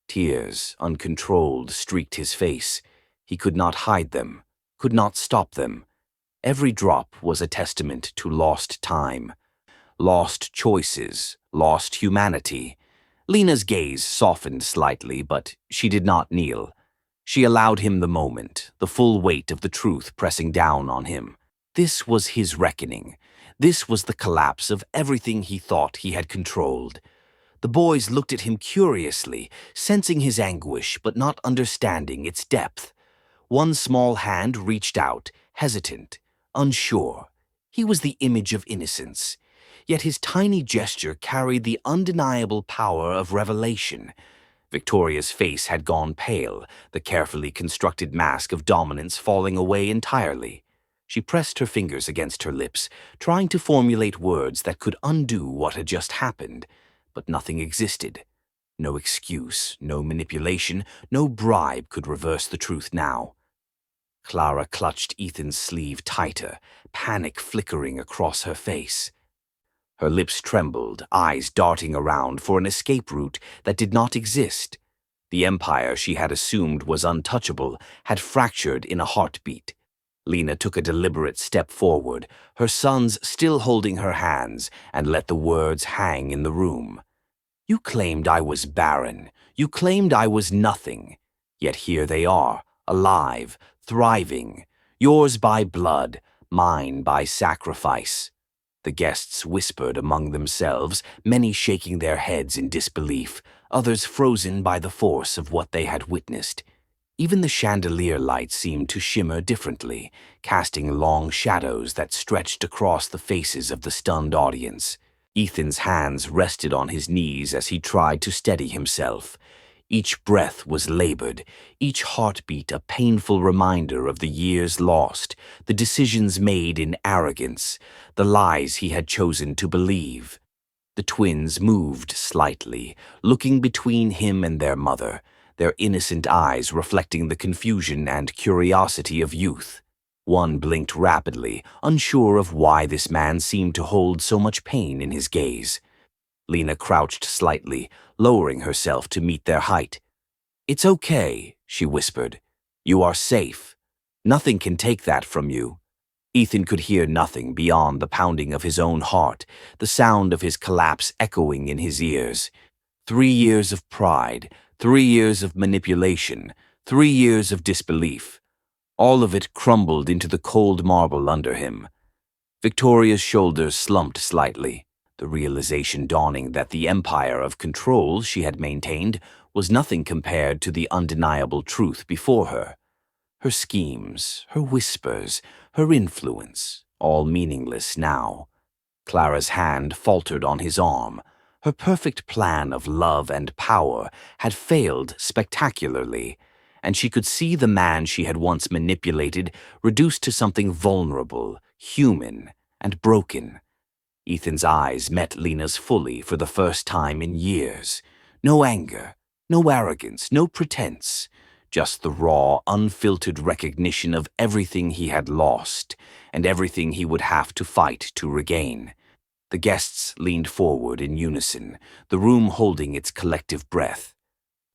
Tears, uncontrolled, streaked his face. He could not hide them. could not stop them. Every drop was a testament to lost time, lost choices, lost humanity. Lena's gaze softened slightly, but she did not kneel. She allowed him the moment, the full weight of the truth pressing down on him. This was his reckoning. This was the collapse of everything he thought he had controlled. The boys looked at him curiously, sensing his anguish but not understanding its depth. One small hand reached out, hesitant, unsure. He was the image of innocence. Yet his tiny gesture carried the undeniable power of revelation. Victoria's face had gone pale, the carefully constructed mask of dominance falling away entirely. She pressed her fingers against her lips, trying to formulate words that could undo what had just happened. But nothing existed. No excuse, no manipulation, no bribe could reverse the truth now. Clara clutched Ethan's sleeve tighter, panic flickering across her face. Her lips trembled, eyes darting around for an escape route that did not exist. The empire she had assumed was untouchable had fractured in a heartbeat. Lena took a deliberate step forward, her sons still holding her hands, and let the words hang in the room. You claimed I was barren. You claimed I was nothing. Yet here they are, alive, thriving. Yours by blood, mine by sacrifice. The guests whispered among themselves, many shaking their heads in disbelief, others frozen by the force of what they had witnessed. Even the chandelier light seemed to shimmer differently, casting long shadows that stretched across the faces of the stunned audience. Ethan's hands rested on his knees as he tried to steady himself. Each breath was labored, each heartbeat a painful reminder of the years lost, the decisions made in arrogance, the lies he had chosen to believe. The twins moved slightly, looking between him and their mother, their innocent eyes reflecting the confusion and curiosity of youth. One blinked rapidly, unsure of why this man seemed to hold so much pain in his gaze. Lena crouched slightly, lowering herself to meet their height. "It's okay," she whispered. "You are safe. Nothing can take that from you." Ethan could hear nothing beyond the pounding of his own heart, the sound of his collapse echoing in his ears. 3 years of pride, 3 years of manipulation, 3 years of disbelief. All of it crumbled into the cold marble under him. Victoria's shoulders slumped slightly, the realization dawning that the empire of control she had maintained was nothing compared to the undeniable truth before her. Her schemes, her whispers, her influence, all meaningless now. Clara's hand faltered on his arm. Her perfect plan of love and power had failed spectacularly, and she could see the man she had once manipulated reduced to something vulnerable, human, and broken. Ethan's eyes met Lena's fully for the first time in years. No anger, no arrogance, no pretense, just the raw, unfiltered recognition of everything he had lost and everything he would have to fight to regain. The guests leaned forward in unison, the room holding its collective breath.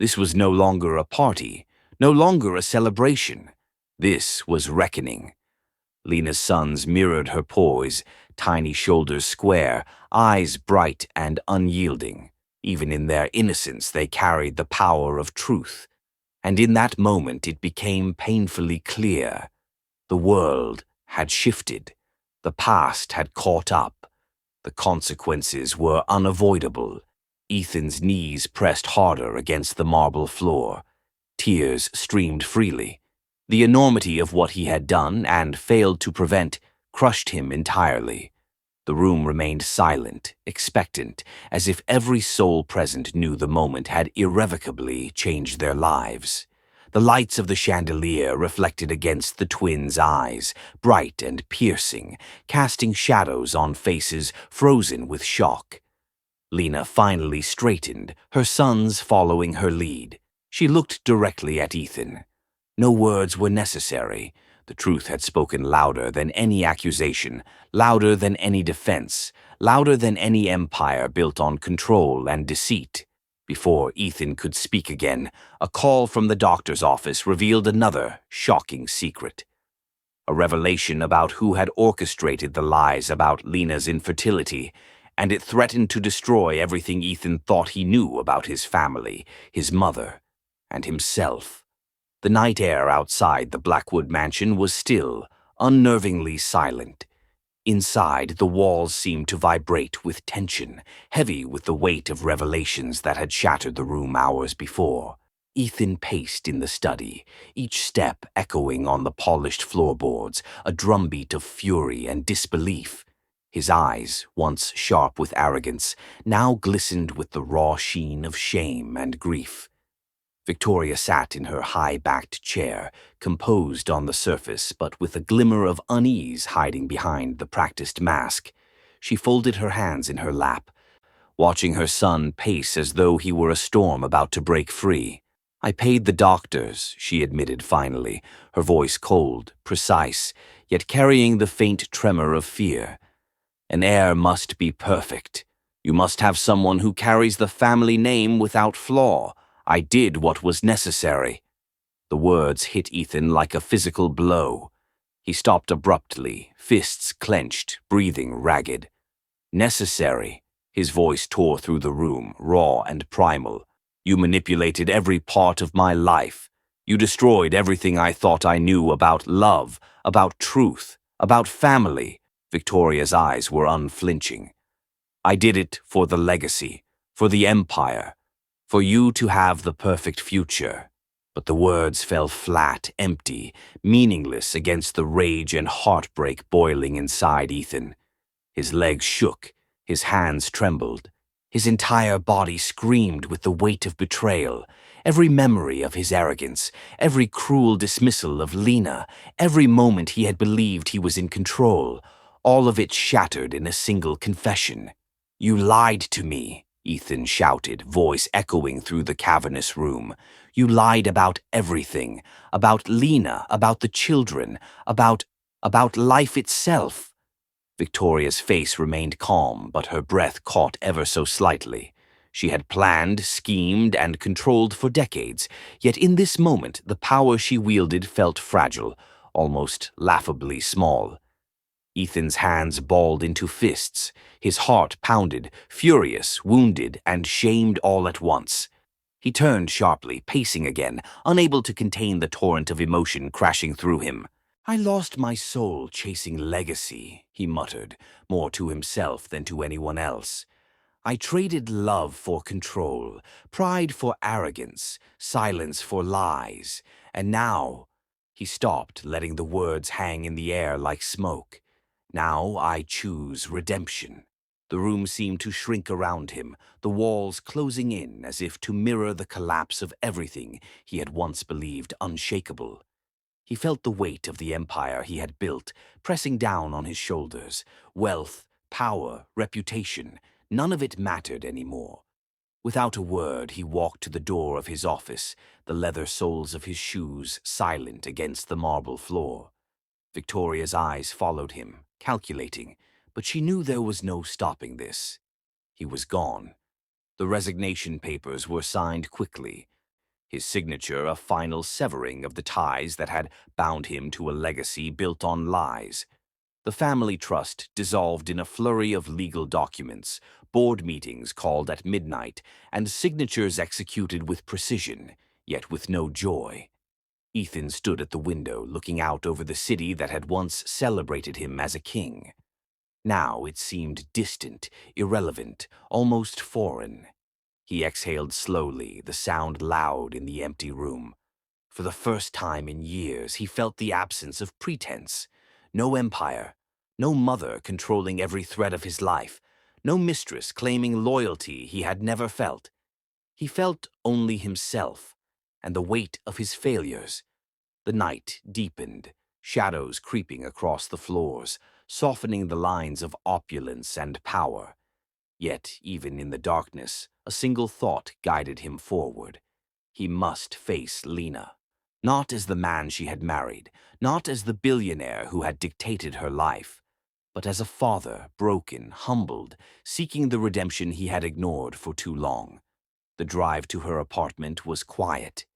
This was no longer a party, no longer a celebration. This was reckoning. Lena's sons mirrored her poise, tiny shoulders square, eyes bright and unyielding. Even in their innocence, they carried the power of truth. And in that moment, it became painfully clear. The world had shifted. The past had caught up. The consequences were unavoidable. Ethan's knees pressed harder against the marble floor. Tears streamed freely. The enormity of what he had done and failed to prevent crushed him entirely. The room remained silent, expectant, as if every soul present knew the moment had irrevocably changed their lives. The lights of the chandelier reflected against the twins' eyes, bright and piercing, casting shadows on faces frozen with shock. Lena finally straightened, her sons following her lead. She looked directly at Ethan. No words were necessary. The truth had spoken louder than any accusation, louder than any defense, louder than any empire built on control and deceit. Before Ethan could speak again, a call from the doctor's office revealed another shocking secret. a revelation about who had orchestrated the lies about Lena's infertility, and it threatened to destroy everything Ethan thought he knew about his family, his mother, and himself. The night air outside the Blackwood mansion was still, unnervingly silent. Inside, the walls seemed to vibrate with tension, heavy with the weight of revelations that had shattered the room hours before. Ethan paced in the study, each step echoing on the polished floorboards, a drumbeat of fury and disbelief. His eyes, once sharp with arrogance, now glistened with the raw sheen of shame and grief. Victoria sat in her high-backed chair, composed on the surface but with a glimmer of unease hiding behind the practiced mask. She folded her hands in her lap, watching her son pace as though he were a storm about to break free. "I paid the doctors," she admitted finally, her voice cold, precise, yet carrying the faint tremor of fear. "An heir must be perfect. You must have someone who carries the family name without flaw. I did what was necessary." The words hit Ethan like a physical blow. He stopped abruptly, fists clenched, breathing ragged. "Necessary?" His voice tore through the room, raw and primal. "You manipulated every part of my life. You destroyed everything I thought I knew about love, about truth, about family." Victoria's eyes were unflinching. "I did it for the legacy, for the empire, for you to have the perfect future." But the words fell flat, empty, meaningless against the rage and heartbreak boiling inside Ethan. His legs shook, his hands trembled. His entire body screamed with the weight of betrayal. Every memory of his arrogance, every cruel dismissal of Lena, every moment he had believed he was in control, all of it shattered in a single confession. "You lied to me," Ethan shouted, voice echoing through the cavernous room. "You lied about everything, about Lena, about the children, about life itself." Victoria's face remained calm, but her breath caught ever so slightly. She had planned, schemed, and controlled for decades, yet in this moment the power she wielded felt fragile, almost laughably small. Ethan's hands balled into fists. His heart pounded, furious, wounded, and shamed all at once. He turned sharply, pacing again, unable to contain the torrent of emotion crashing through him. "I lost my soul chasing legacy," he muttered, more to himself than to anyone else. "I traded love for control, pride for arrogance, silence for lies, and now—" He stopped, letting the words hang in the air like smoke. "Now I choose redemption." The room seemed to shrink around him, the walls closing in as if to mirror the collapse of everything he had once believed unshakable. He felt the weight of the empire he had built pressing down on his shoulders. Wealth, power, reputation, none of it mattered anymore. Without a word, he walked to the door of his office, the leather soles of his shoes silent against the marble floor. Victoria's eyes followed him, calculating, but she knew there was no stopping this. He was gone. The resignation papers were signed quickly, his signature a final severing of the ties that had bound him to a legacy built on lies. The family trust dissolved in a flurry of legal documents, board meetings called at midnight, and signatures executed with precision, yet with no joy. Ethan stood at the window, looking out over the city that had once celebrated him as a king. Now it seemed distant, irrelevant, almost foreign. He exhaled slowly, the sound loud in the empty room. For the first time in years, he felt the absence of pretense. No empire, no mother controlling every thread of his life, no mistress claiming loyalty he had never felt. He felt only himself, and the weight of his failures. The night deepened, shadows creeping across the floors, softening the lines of opulence and power. Yet, even in the darkness, a single thought guided him forward. He must face Lena. Not as the man she had married, not as the billionaire who had dictated her life, but as a father, broken, humbled, seeking the redemption he had ignored for too long. The drive to her apartment was quiet.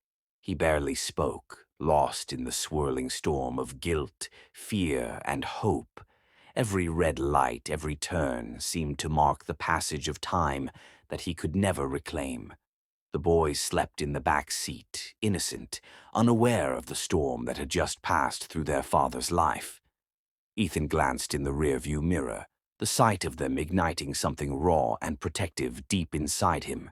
He barely spoke, lost in the swirling storm of guilt, fear, and hope. Every red light, every turn, seemed to mark the passage of time that he could never reclaim. The boys slept in the back seat, innocent, unaware of the storm that had just passed through their father's life. Ethan glanced in the rearview mirror, the sight of them igniting something raw and protective deep inside him.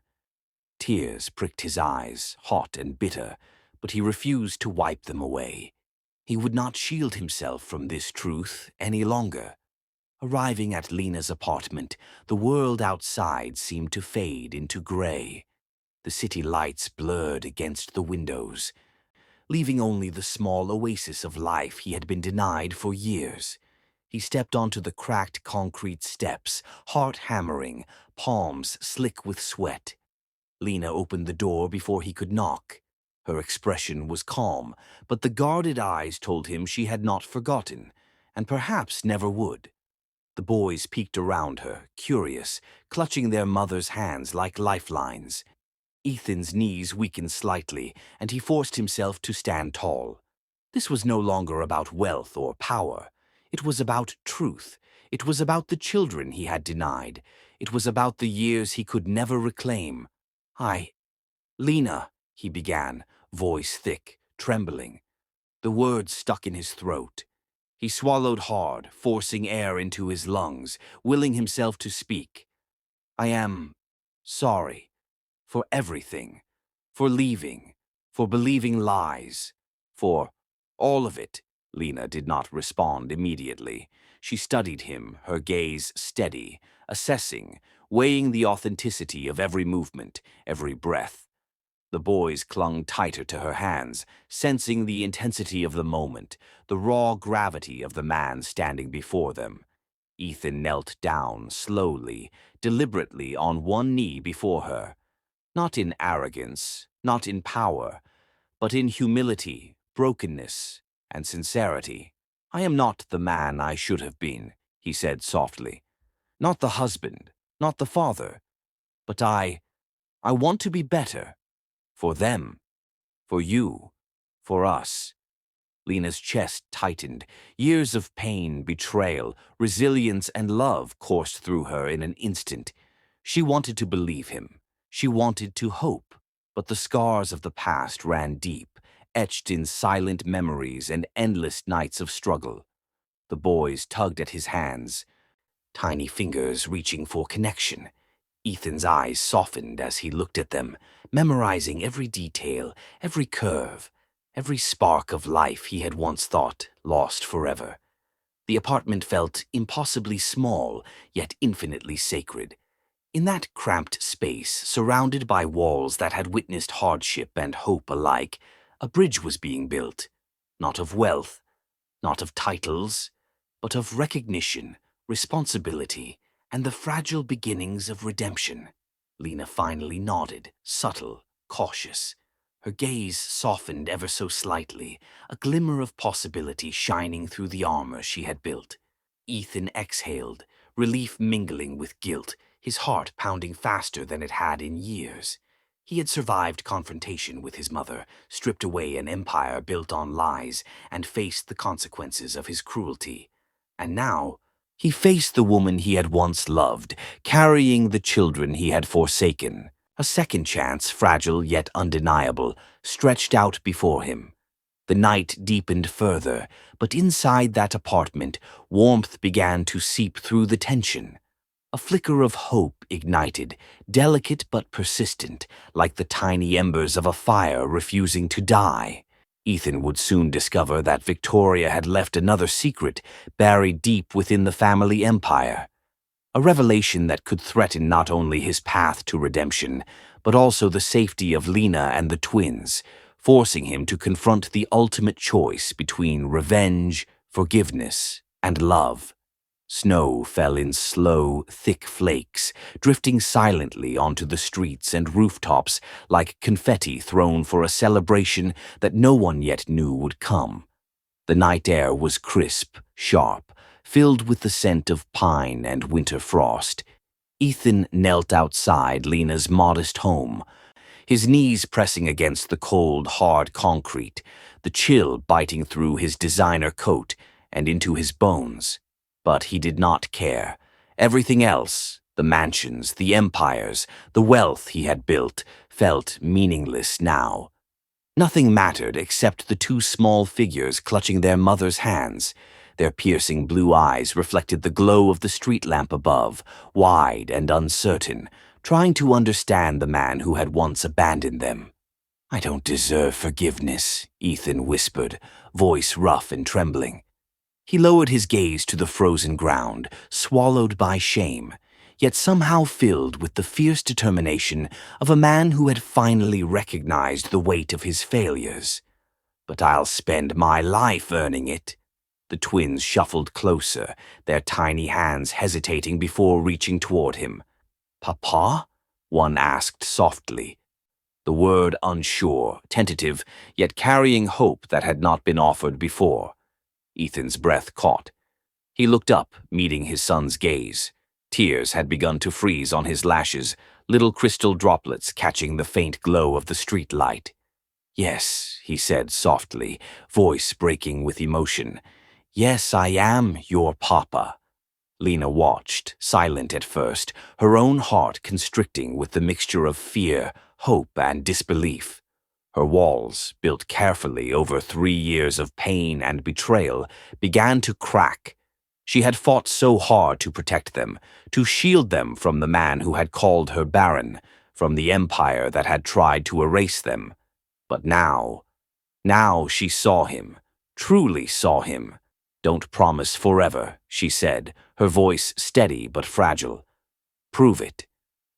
Tears pricked his eyes, hot and bitter, but he refused to wipe them away. He would not shield himself from this truth any longer. Arriving at Lena's apartment, the world outside seemed to fade into gray. The city lights blurred against the windows, leaving only the small oasis of life he had been denied for years. He stepped onto the cracked concrete steps, heart hammering, palms slick with sweat. Lena opened the door before he could knock. Her expression was calm, but the guarded eyes told him she had not forgotten, and perhaps never would. The boys peeked around her, curious, clutching their mother's hands like lifelines. Ethan's knees weakened slightly, and he forced himself to stand tall. This was no longer about wealth or power. It was about truth. It was about the children he had denied. It was about the years he could never reclaim. Lena, he began, voice thick, trembling. The words stuck in his throat. He swallowed hard, forcing air into his lungs, willing himself to speak. I am sorry. For everything, for leaving, for believing lies, for all of it. Lena did not respond immediately. She studied him, her gaze steady, assessing, weighing the authenticity of every movement, every breath. The boys clung tighter to her hands, sensing the intensity of the moment, the raw gravity of the man standing before them. Ethan knelt down, slowly, deliberately on one knee before her. Not in arrogance, not in power, but in humility, brokenness, and sincerity. I am not the man I should have been, he said softly. Not the husband, not the father, but I want to be better. For them, for you, for us. Lena's chest tightened. Years of pain, betrayal, resilience, and love coursed through her in an instant. She wanted to believe him. She wanted to hope, but the scars of the past ran deep, etched in silent memories and endless nights of struggle. The boys tugged at his hands, tiny fingers reaching for connection. Ethan's eyes softened as he looked at them, memorizing every detail, every curve, every spark of life he had once thought lost forever. The apartment felt impossibly small, yet infinitely sacred. In that cramped space, surrounded by walls that had witnessed hardship and hope alike, a bridge was being built, not of wealth, not of titles, but of recognition, responsibility, and the fragile beginnings of redemption. Lena finally nodded, subtle, cautious. Her gaze softened ever so slightly, a glimmer of possibility shining through the armor she had built. Ethan exhaled, relief mingling with guilt, his heart pounding faster than it had in years. He had survived confrontation with his mother, stripped away an empire built on lies, and faced the consequences of his cruelty. And now, he faced the woman he had once loved, carrying the children he had forsaken. A second chance, fragile yet undeniable, stretched out before him. The night deepened further, but inside that apartment, warmth began to seep through the tension. A flicker of hope ignited, delicate but persistent, like the tiny embers of a fire refusing to die. Ethan would soon discover that Victoria had left another secret buried deep within the family empire. A revelation that could threaten not only his path to redemption, but also the safety of Lena and the twins, forcing him to confront the ultimate choice between revenge, forgiveness, and love. Snow fell in slow, thick flakes, drifting silently onto the streets and rooftops like confetti thrown for a celebration that no one yet knew would come. The night air was crisp, sharp, filled with the scent of pine and winter frost. Ethan knelt outside Lena's modest home, his knees pressing against the cold, hard concrete, the chill biting through his designer coat and into his bones. But he did not care. Everything else, the mansions, the empires, the wealth he had built, felt meaningless now. Nothing mattered except the two small figures clutching their mother's hands. Their piercing blue eyes reflected the glow of the street lamp above, wide and uncertain, trying to understand the man who had once abandoned them. "I don't deserve forgiveness," Ethan whispered, voice rough and trembling. He lowered his gaze to the frozen ground, swallowed by shame, yet somehow filled with the fierce determination of a man who had finally recognized the weight of his failures. "But I'll spend my life earning it." The twins shuffled closer, their tiny hands hesitating before reaching toward him. "Papa?" one asked softly, the word unsure, tentative, yet carrying hope that had not been offered before. Ethan's breath caught. He looked up, meeting his son's gaze. Tears had begun to freeze on his lashes, little crystal droplets catching the faint glow of the street light. "Yes," he said softly, voice breaking with emotion. "Yes, I am your papa." Lena watched, silent at first, her own heart constricting with the mixture of fear, hope, and disbelief. Her walls, built carefully over 3 years of pain and betrayal, began to crack. She had fought so hard to protect them, to shield them from the man who had called her Barren, from the empire that had tried to erase them. But now she saw him, truly saw him. "Don't promise forever," she said, her voice steady but fragile. "Prove it."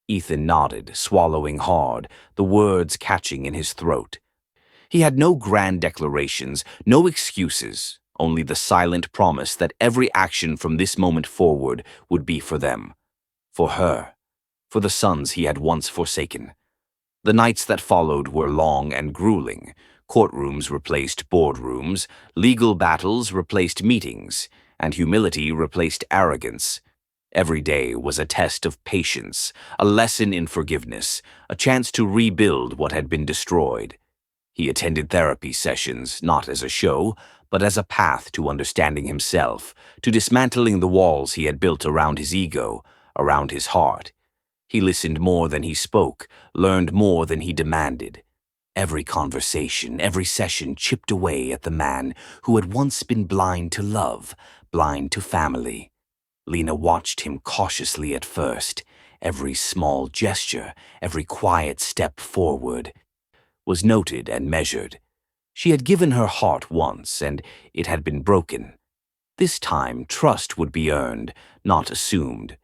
Ethan nodded, swallowing hard, the words catching in his throat. He had no grand declarations, no excuses, only the silent promise that every action from this moment forward would be for them. For her. For the sons he had once forsaken. The nights that followed were long and grueling. Courtrooms replaced boardrooms, legal battles replaced meetings, and humility replaced arrogance. Every day was a test of patience, a lesson in forgiveness, a chance to rebuild what had been destroyed. He attended therapy sessions, not as a show, but as a path to understanding himself, to dismantling the walls he had built around his ego, around his heart. He listened more than he spoke, learned more than he demanded. Every conversation, every session chipped away at the man who had once been blind to love, blind to family. Lena watched him cautiously at first. Every small gesture, every quiet step forward, was noted and measured. She had given her heart once, and it had been broken. This time, trust would be earned, not assumed.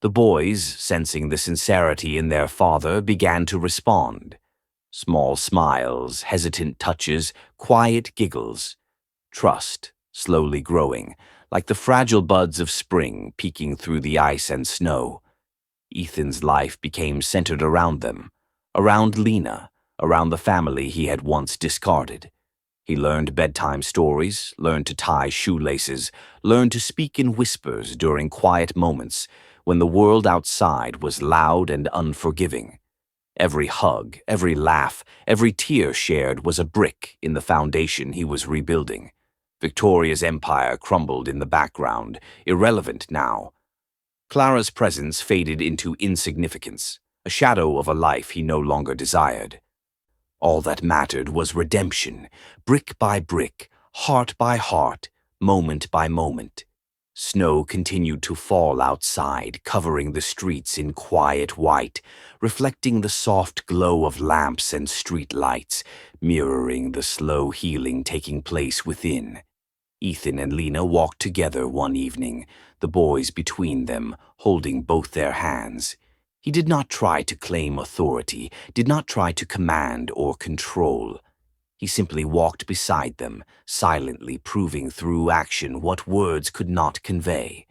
The boys, sensing the sincerity in their father, began to respond. Small smiles, hesitant touches, quiet giggles. Trust, slowly growing, like the fragile buds of spring peeking through the ice and snow. Ethan's life became centered around them, around Lena, around the family he had once discarded. He learned bedtime stories, learned to tie shoelaces, learned to speak in whispers during quiet moments when the world outside was loud and unforgiving. Every hug, every laugh, every tear shared was a brick in the foundation he was rebuilding. Victoria's empire crumbled in the background, irrelevant now. Clara's presence faded into insignificance, a shadow of a life he no longer desired. All that mattered was redemption, brick by brick, heart by heart, moment by moment. Snow continued to fall outside, covering the streets in quiet white, reflecting the soft glow of lamps and street lights, mirroring the slow healing taking place within. Ethan and Lena walked together one evening, the boys between them, holding both their hands. He did not try to claim authority, did not try to command or control. He simply walked beside them, silently proving through action what words could not convey.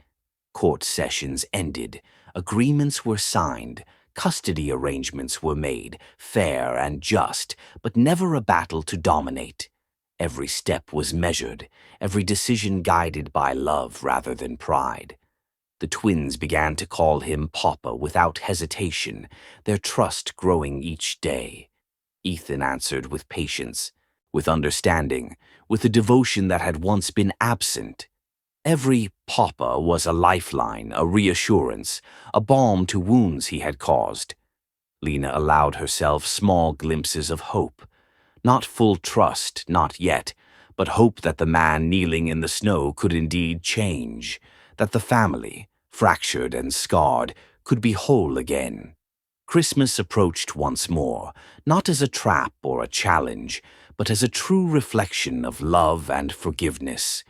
Court sessions ended, agreements were signed, custody arrangements were made, fair and just, but never a battle to dominate. Every step was measured, every decision guided by love rather than pride. The twins began to call him Papa without hesitation, their trust growing each day. Ethan answered with patience, with understanding, with a devotion that had once been absent. Every papa was a lifeline, a reassurance, a balm to wounds he had caused. Lena allowed herself small glimpses of hope. Not full trust, not yet, but hope that the man kneeling in the snow could indeed change, that the family, fractured and scarred, could be whole again. Christmas approached once more, not as a trap or a challenge, but as a true reflection of love and forgiveness.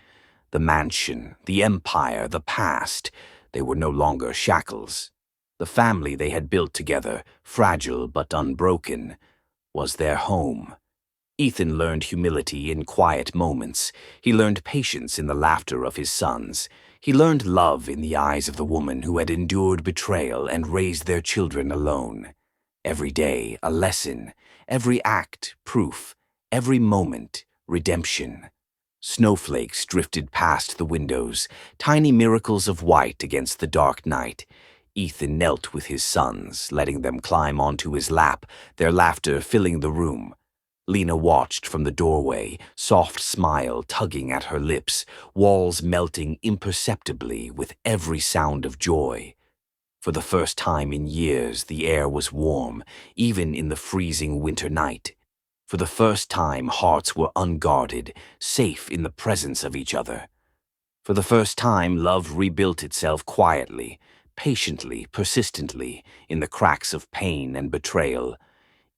The mansion, the empire, the past, they were no longer shackles. The family they had built together, fragile but unbroken, was their home. Ethan learned humility in quiet moments. He learned patience in the laughter of his sons. He learned love in the eyes of the woman who had endured betrayal and raised their children alone. Every day, a lesson. Every act, proof. Every moment, redemption. Snowflakes drifted past the windows, tiny miracles of white against the dark night. Ethan knelt with his sons, letting them climb onto his lap, their laughter filling the room. Lena watched from the doorway, soft smile tugging at her lips, walls melting imperceptibly with every sound of joy. For the first time in years, the air was warm, even in the freezing winter night. For the first time, hearts were unguarded, safe in the presence of each other. For the first time, love rebuilt itself quietly, patiently, persistently, in the cracks of pain and betrayal.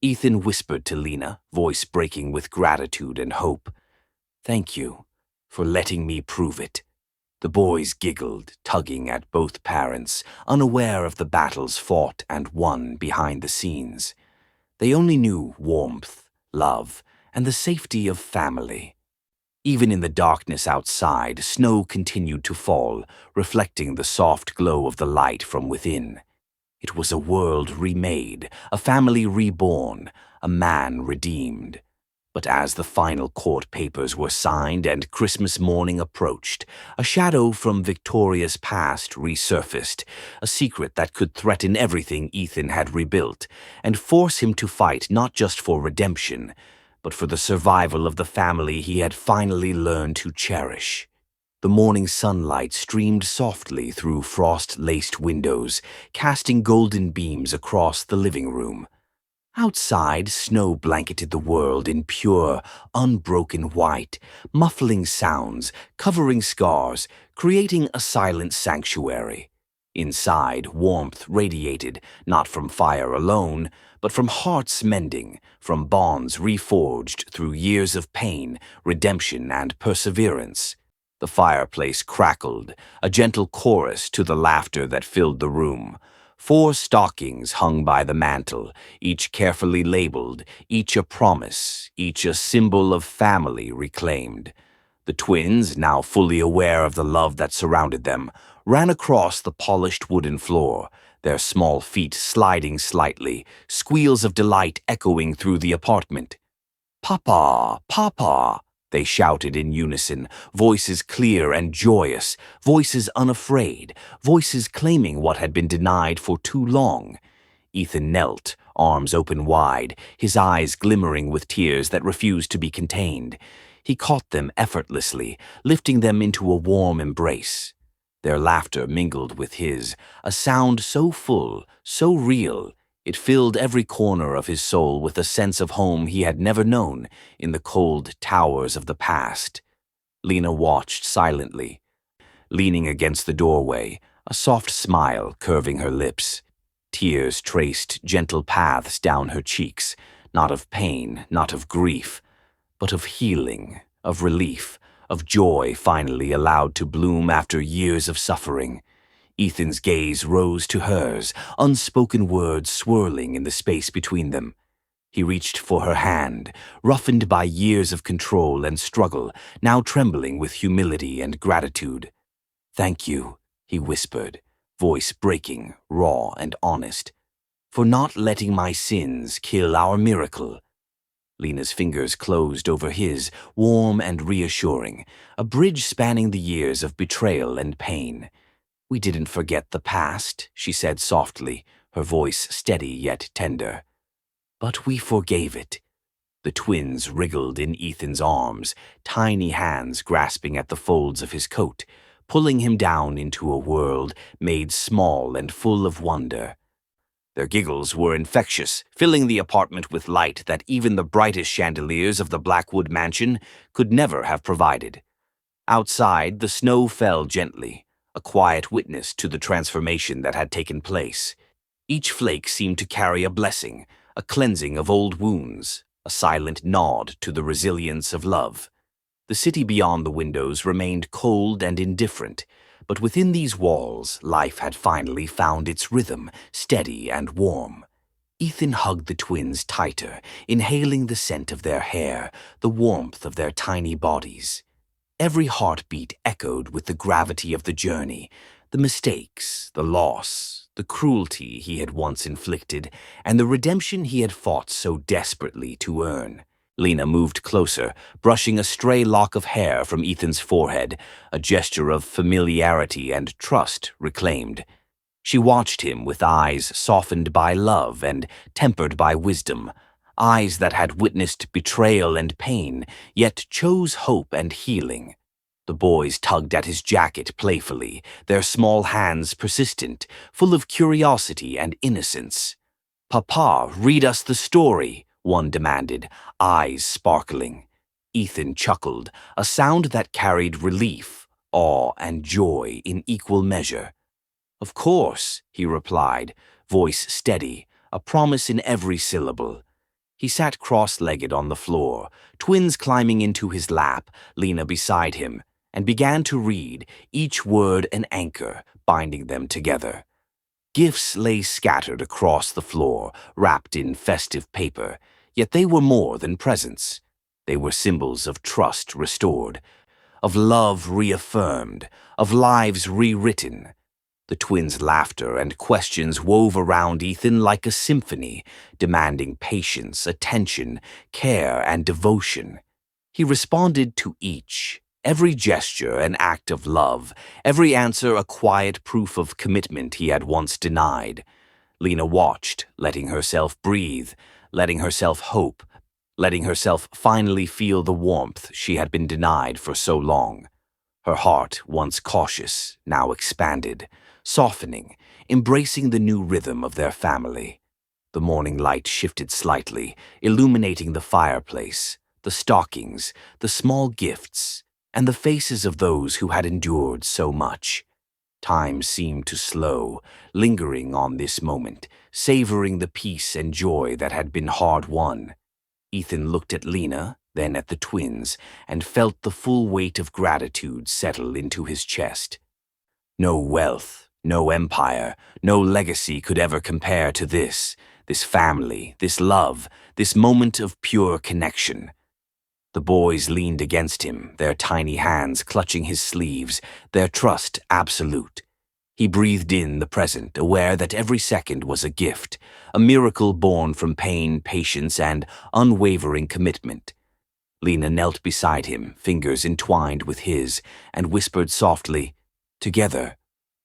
Ethan whispered to Lena, voice breaking with gratitude and hope, "Thank you for letting me prove it." The boys giggled, tugging at both parents, unaware of the battles fought and won behind the scenes. They only knew warmth, love, and the safety of family. Even in the darkness outside, snow continued to fall, reflecting the soft glow of the light from within. It was a world remade, a family reborn, a man redeemed. But as the final court papers were signed and Christmas morning approached, a shadow from Victoria's past resurfaced, a secret that could threaten everything Ethan had rebuilt, and force him to fight not just for redemption, but for the survival of the family he had finally learned to cherish. The morning sunlight streamed softly through frost-laced windows, casting golden beams across the living room. Outside, snow blanketed the world in pure, unbroken white, muffling sounds, covering scars, creating a silent sanctuary. Inside, warmth radiated, not from fire alone, but from hearts mending, from bonds reforged through years of pain, redemption, and perseverance. The fireplace crackled, a gentle chorus to the laughter that filled the room. 4 stockings hung by the mantel, each carefully labeled, each a promise, each a symbol of family reclaimed. The twins, now fully aware of the love that surrounded them, ran across the polished wooden floor, their small feet sliding slightly, squeals of delight echoing through the apartment. "Papa! Papa!" they shouted in unison, voices clear and joyous, voices unafraid, voices claiming what had been denied for too long. Ethan knelt, arms open wide, his eyes glimmering with tears that refused to be contained. He caught them effortlessly, lifting them into a warm embrace. Their laughter mingled with his, a sound so full, so real, it filled every corner of his soul with a sense of home he had never known in the cold towers of the past. Lena watched silently, leaning against the doorway, a soft smile curving her lips. Tears traced gentle paths down her cheeks, not of pain, not of grief, but of healing, of relief, of joy finally allowed to bloom after years of suffering. Ethan's gaze rose to hers, unspoken words swirling in the space between them. He reached for her hand, roughened by years of control and struggle, now trembling with humility and gratitude. "Thank you," he whispered, voice breaking, raw and honest, "for not letting my sins kill our miracle." Lena's fingers closed over his, warm and reassuring, a bridge spanning the years of betrayal and pain. "We didn't forget the past," she said softly, her voice steady yet tender. "But we forgave it. The twins wriggled in Ethan's arms, tiny hands grasping at the folds of his coat, pulling him down into a world made small and full of wonder. Their giggles were infectious, filling the apartment with light that even the brightest chandeliers of the Blackwood mansion could never have provided. Outside, the snow fell gently, a quiet witness to the transformation that had taken place. Each flake seemed to carry a blessing, a cleansing of old wounds, a silent nod to the resilience of love. The city beyond the windows remained cold and indifferent, but within these walls, life had finally found its rhythm, steady and warm. Ethan hugged the twins tighter, inhaling the scent of their hair, the warmth of their tiny bodies. Every heartbeat echoed with the gravity of the journey, the mistakes, the loss, the cruelty he had once inflicted, and the redemption he had fought so desperately to earn. Lena moved closer, brushing a stray lock of hair from Ethan's forehead, a gesture of familiarity and trust reclaimed. She watched him with eyes softened by love and tempered by wisdom, eyes that had witnessed betrayal and pain, yet chose hope and healing. The boys tugged at his jacket playfully, their small hands persistent, full of curiosity and innocence. "Papa, read us the story," one demanded, eyes sparkling. Ethan chuckled, a sound that carried relief, awe, and joy in equal measure. "Of course," he replied, voice steady, a promise in every syllable. He sat cross-legged on the floor, twins climbing into his lap, Lena beside him, and began to read, each word an anchor, binding them together. Gifts lay scattered across the floor, wrapped in festive paper, yet they were more than presents. They were symbols of trust restored, of love reaffirmed, of lives rewritten. The twins' laughter and questions wove around Ethan like a symphony, demanding patience, attention, care, and devotion. He responded to each, every gesture an act of love, every answer a quiet proof of commitment he had once denied. Lena watched, letting herself breathe, letting herself hope, letting herself finally feel the warmth she had been denied for so long. Her heart, once cautious, now expanded, softening, embracing the new rhythm of their family. The morning light shifted slightly, illuminating the fireplace, the stockings, the small gifts, and the faces of those who had endured so much. Time seemed to slow, lingering on this moment, savoring the peace and joy that had been hard-won. Ethan looked at Lena, then at the twins, and felt the full weight of gratitude settle into his chest. No wealth, no empire, no legacy could ever compare to this family, this love, this moment of pure connection. The boys leaned against him, their tiny hands clutching his sleeves, their trust absolute. He breathed in the present, aware that every second was a gift, a miracle born from pain, patience, and unwavering commitment. Lena knelt beside him, fingers entwined with his, and whispered softly, "Together,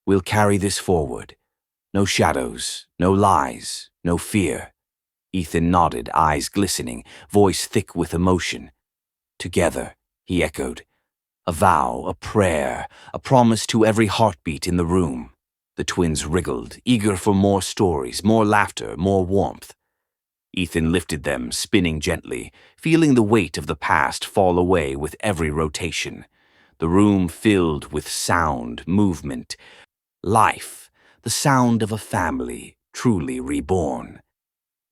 we'll carry this forward. No shadows, no lies, no fear." Ethan nodded, eyes glistening, voice thick with emotion. "Together," he echoed. A vow, a prayer, a promise to every heartbeat in the room. The twins wriggled, eager for more stories, more laughter, more warmth. Ethan lifted them, spinning gently, feeling the weight of the past fall away with every rotation. The room filled with sound, movement, life, the sound of a family truly reborn.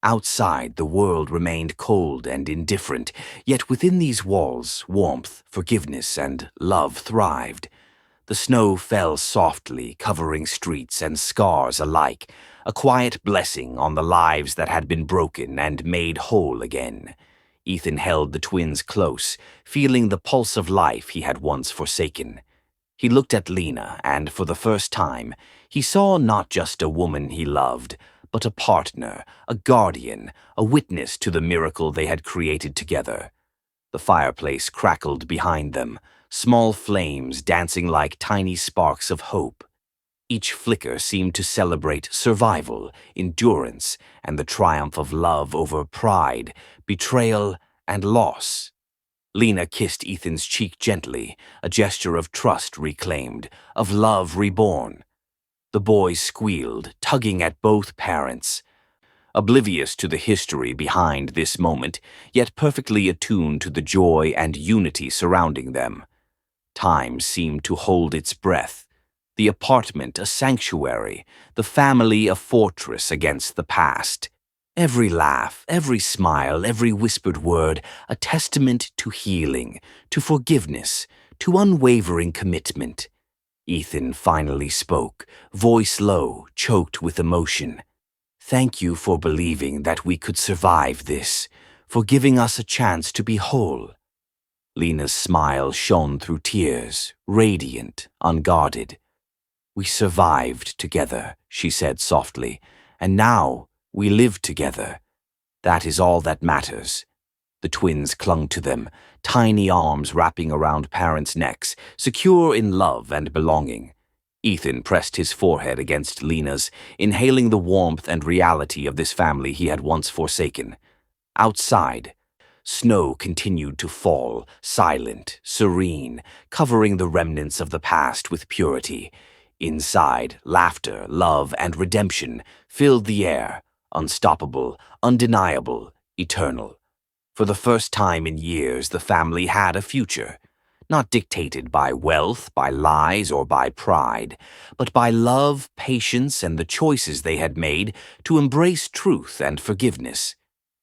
Outside, the world remained cold and indifferent, yet within these walls, warmth, forgiveness, and love thrived. The snow fell softly, covering streets and scars alike, a quiet blessing on the lives that had been broken and made whole again. Ethan held the twins close, feeling the pulse of life he had once forsaken. He looked at Lena, and for the first time, he saw not just a woman he loved, but a partner, a guardian, a witness to the miracle they had created together. The fireplace crackled behind them, small flames dancing like tiny sparks of hope. Each flicker seemed to celebrate survival, endurance, and the triumph of love over pride, betrayal, and loss. Lena kissed Ethan's cheek gently, a gesture of trust reclaimed, of love reborn. The boy squealed, tugging at both parents, oblivious to the history behind this moment, yet perfectly attuned to the joy and unity surrounding them. Time seemed to hold its breath, the apartment a sanctuary, the family a fortress against the past. Every laugh, every smile, every whispered word, a testament to healing, to forgiveness, to unwavering commitment. Ethan finally spoke, voice low, choked with emotion. "Thank you for believing that we could survive this, for giving us a chance to be whole." Lena's smile shone through tears, radiant, unguarded. "We survived together," she said softly, "and now we live together. That is all that matters." The twins clung to them, tiny arms wrapping around parents' necks, secure in love and belonging. Ethan pressed his forehead against Lena's, inhaling the warmth and reality of this family he had once forsaken. Outside, snow continued to fall, silent, serene, covering the remnants of the past with purity. Inside, laughter, love, and redemption filled the air, unstoppable, undeniable, eternal. For the first time in years, the family had a future, not dictated by wealth, by lies, or by pride, but by love, patience, and the choices they had made to embrace truth and forgiveness.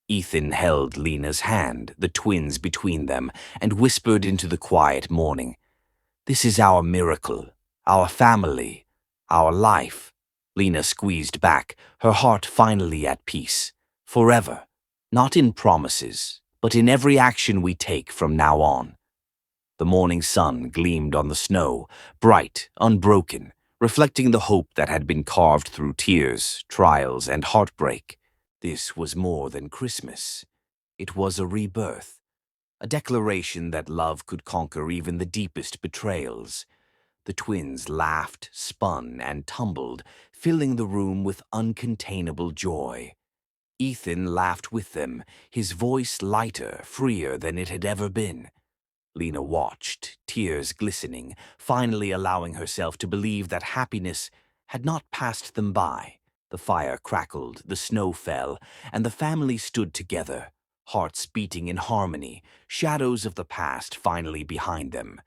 Ethan held Lena's hand, the twins between them, and whispered into the quiet morning, "This is our miracle, our family, our life." Lena squeezed back, her heart finally at peace. Forever, not in promises, but in every action we take from now on. The morning sun gleamed on the snow, bright, unbroken, reflecting the hope that had been carved through tears, trials, and heartbreak. This was more than Christmas. It was a rebirth, a declaration that love could conquer even the deepest betrayals. The twins laughed, spun, and tumbled, filling the room with uncontainable joy. Ethan laughed with them, his voice lighter, freer than it had ever been. Lena watched, tears glistening, finally allowing herself to believe that happiness had not passed them by. The fire crackled, the snow fell, and the family stood together, hearts beating in harmony, shadows of the past finally behind them.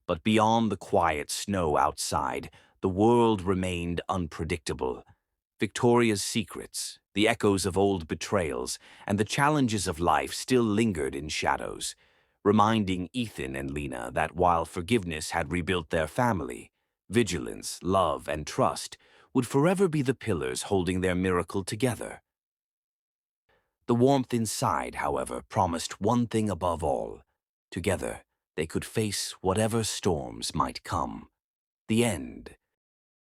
But beyond the quiet snow outside, the world remained unpredictable. Victoria's secrets, the echoes of old betrayals, and the challenges of life still lingered in shadows, reminding Ethan and Lena that while forgiveness had rebuilt their family, vigilance, love, and trust would forever be the pillars holding their miracle together. The warmth inside, however, promised one thing above all. Together, they could face whatever storms might come. The end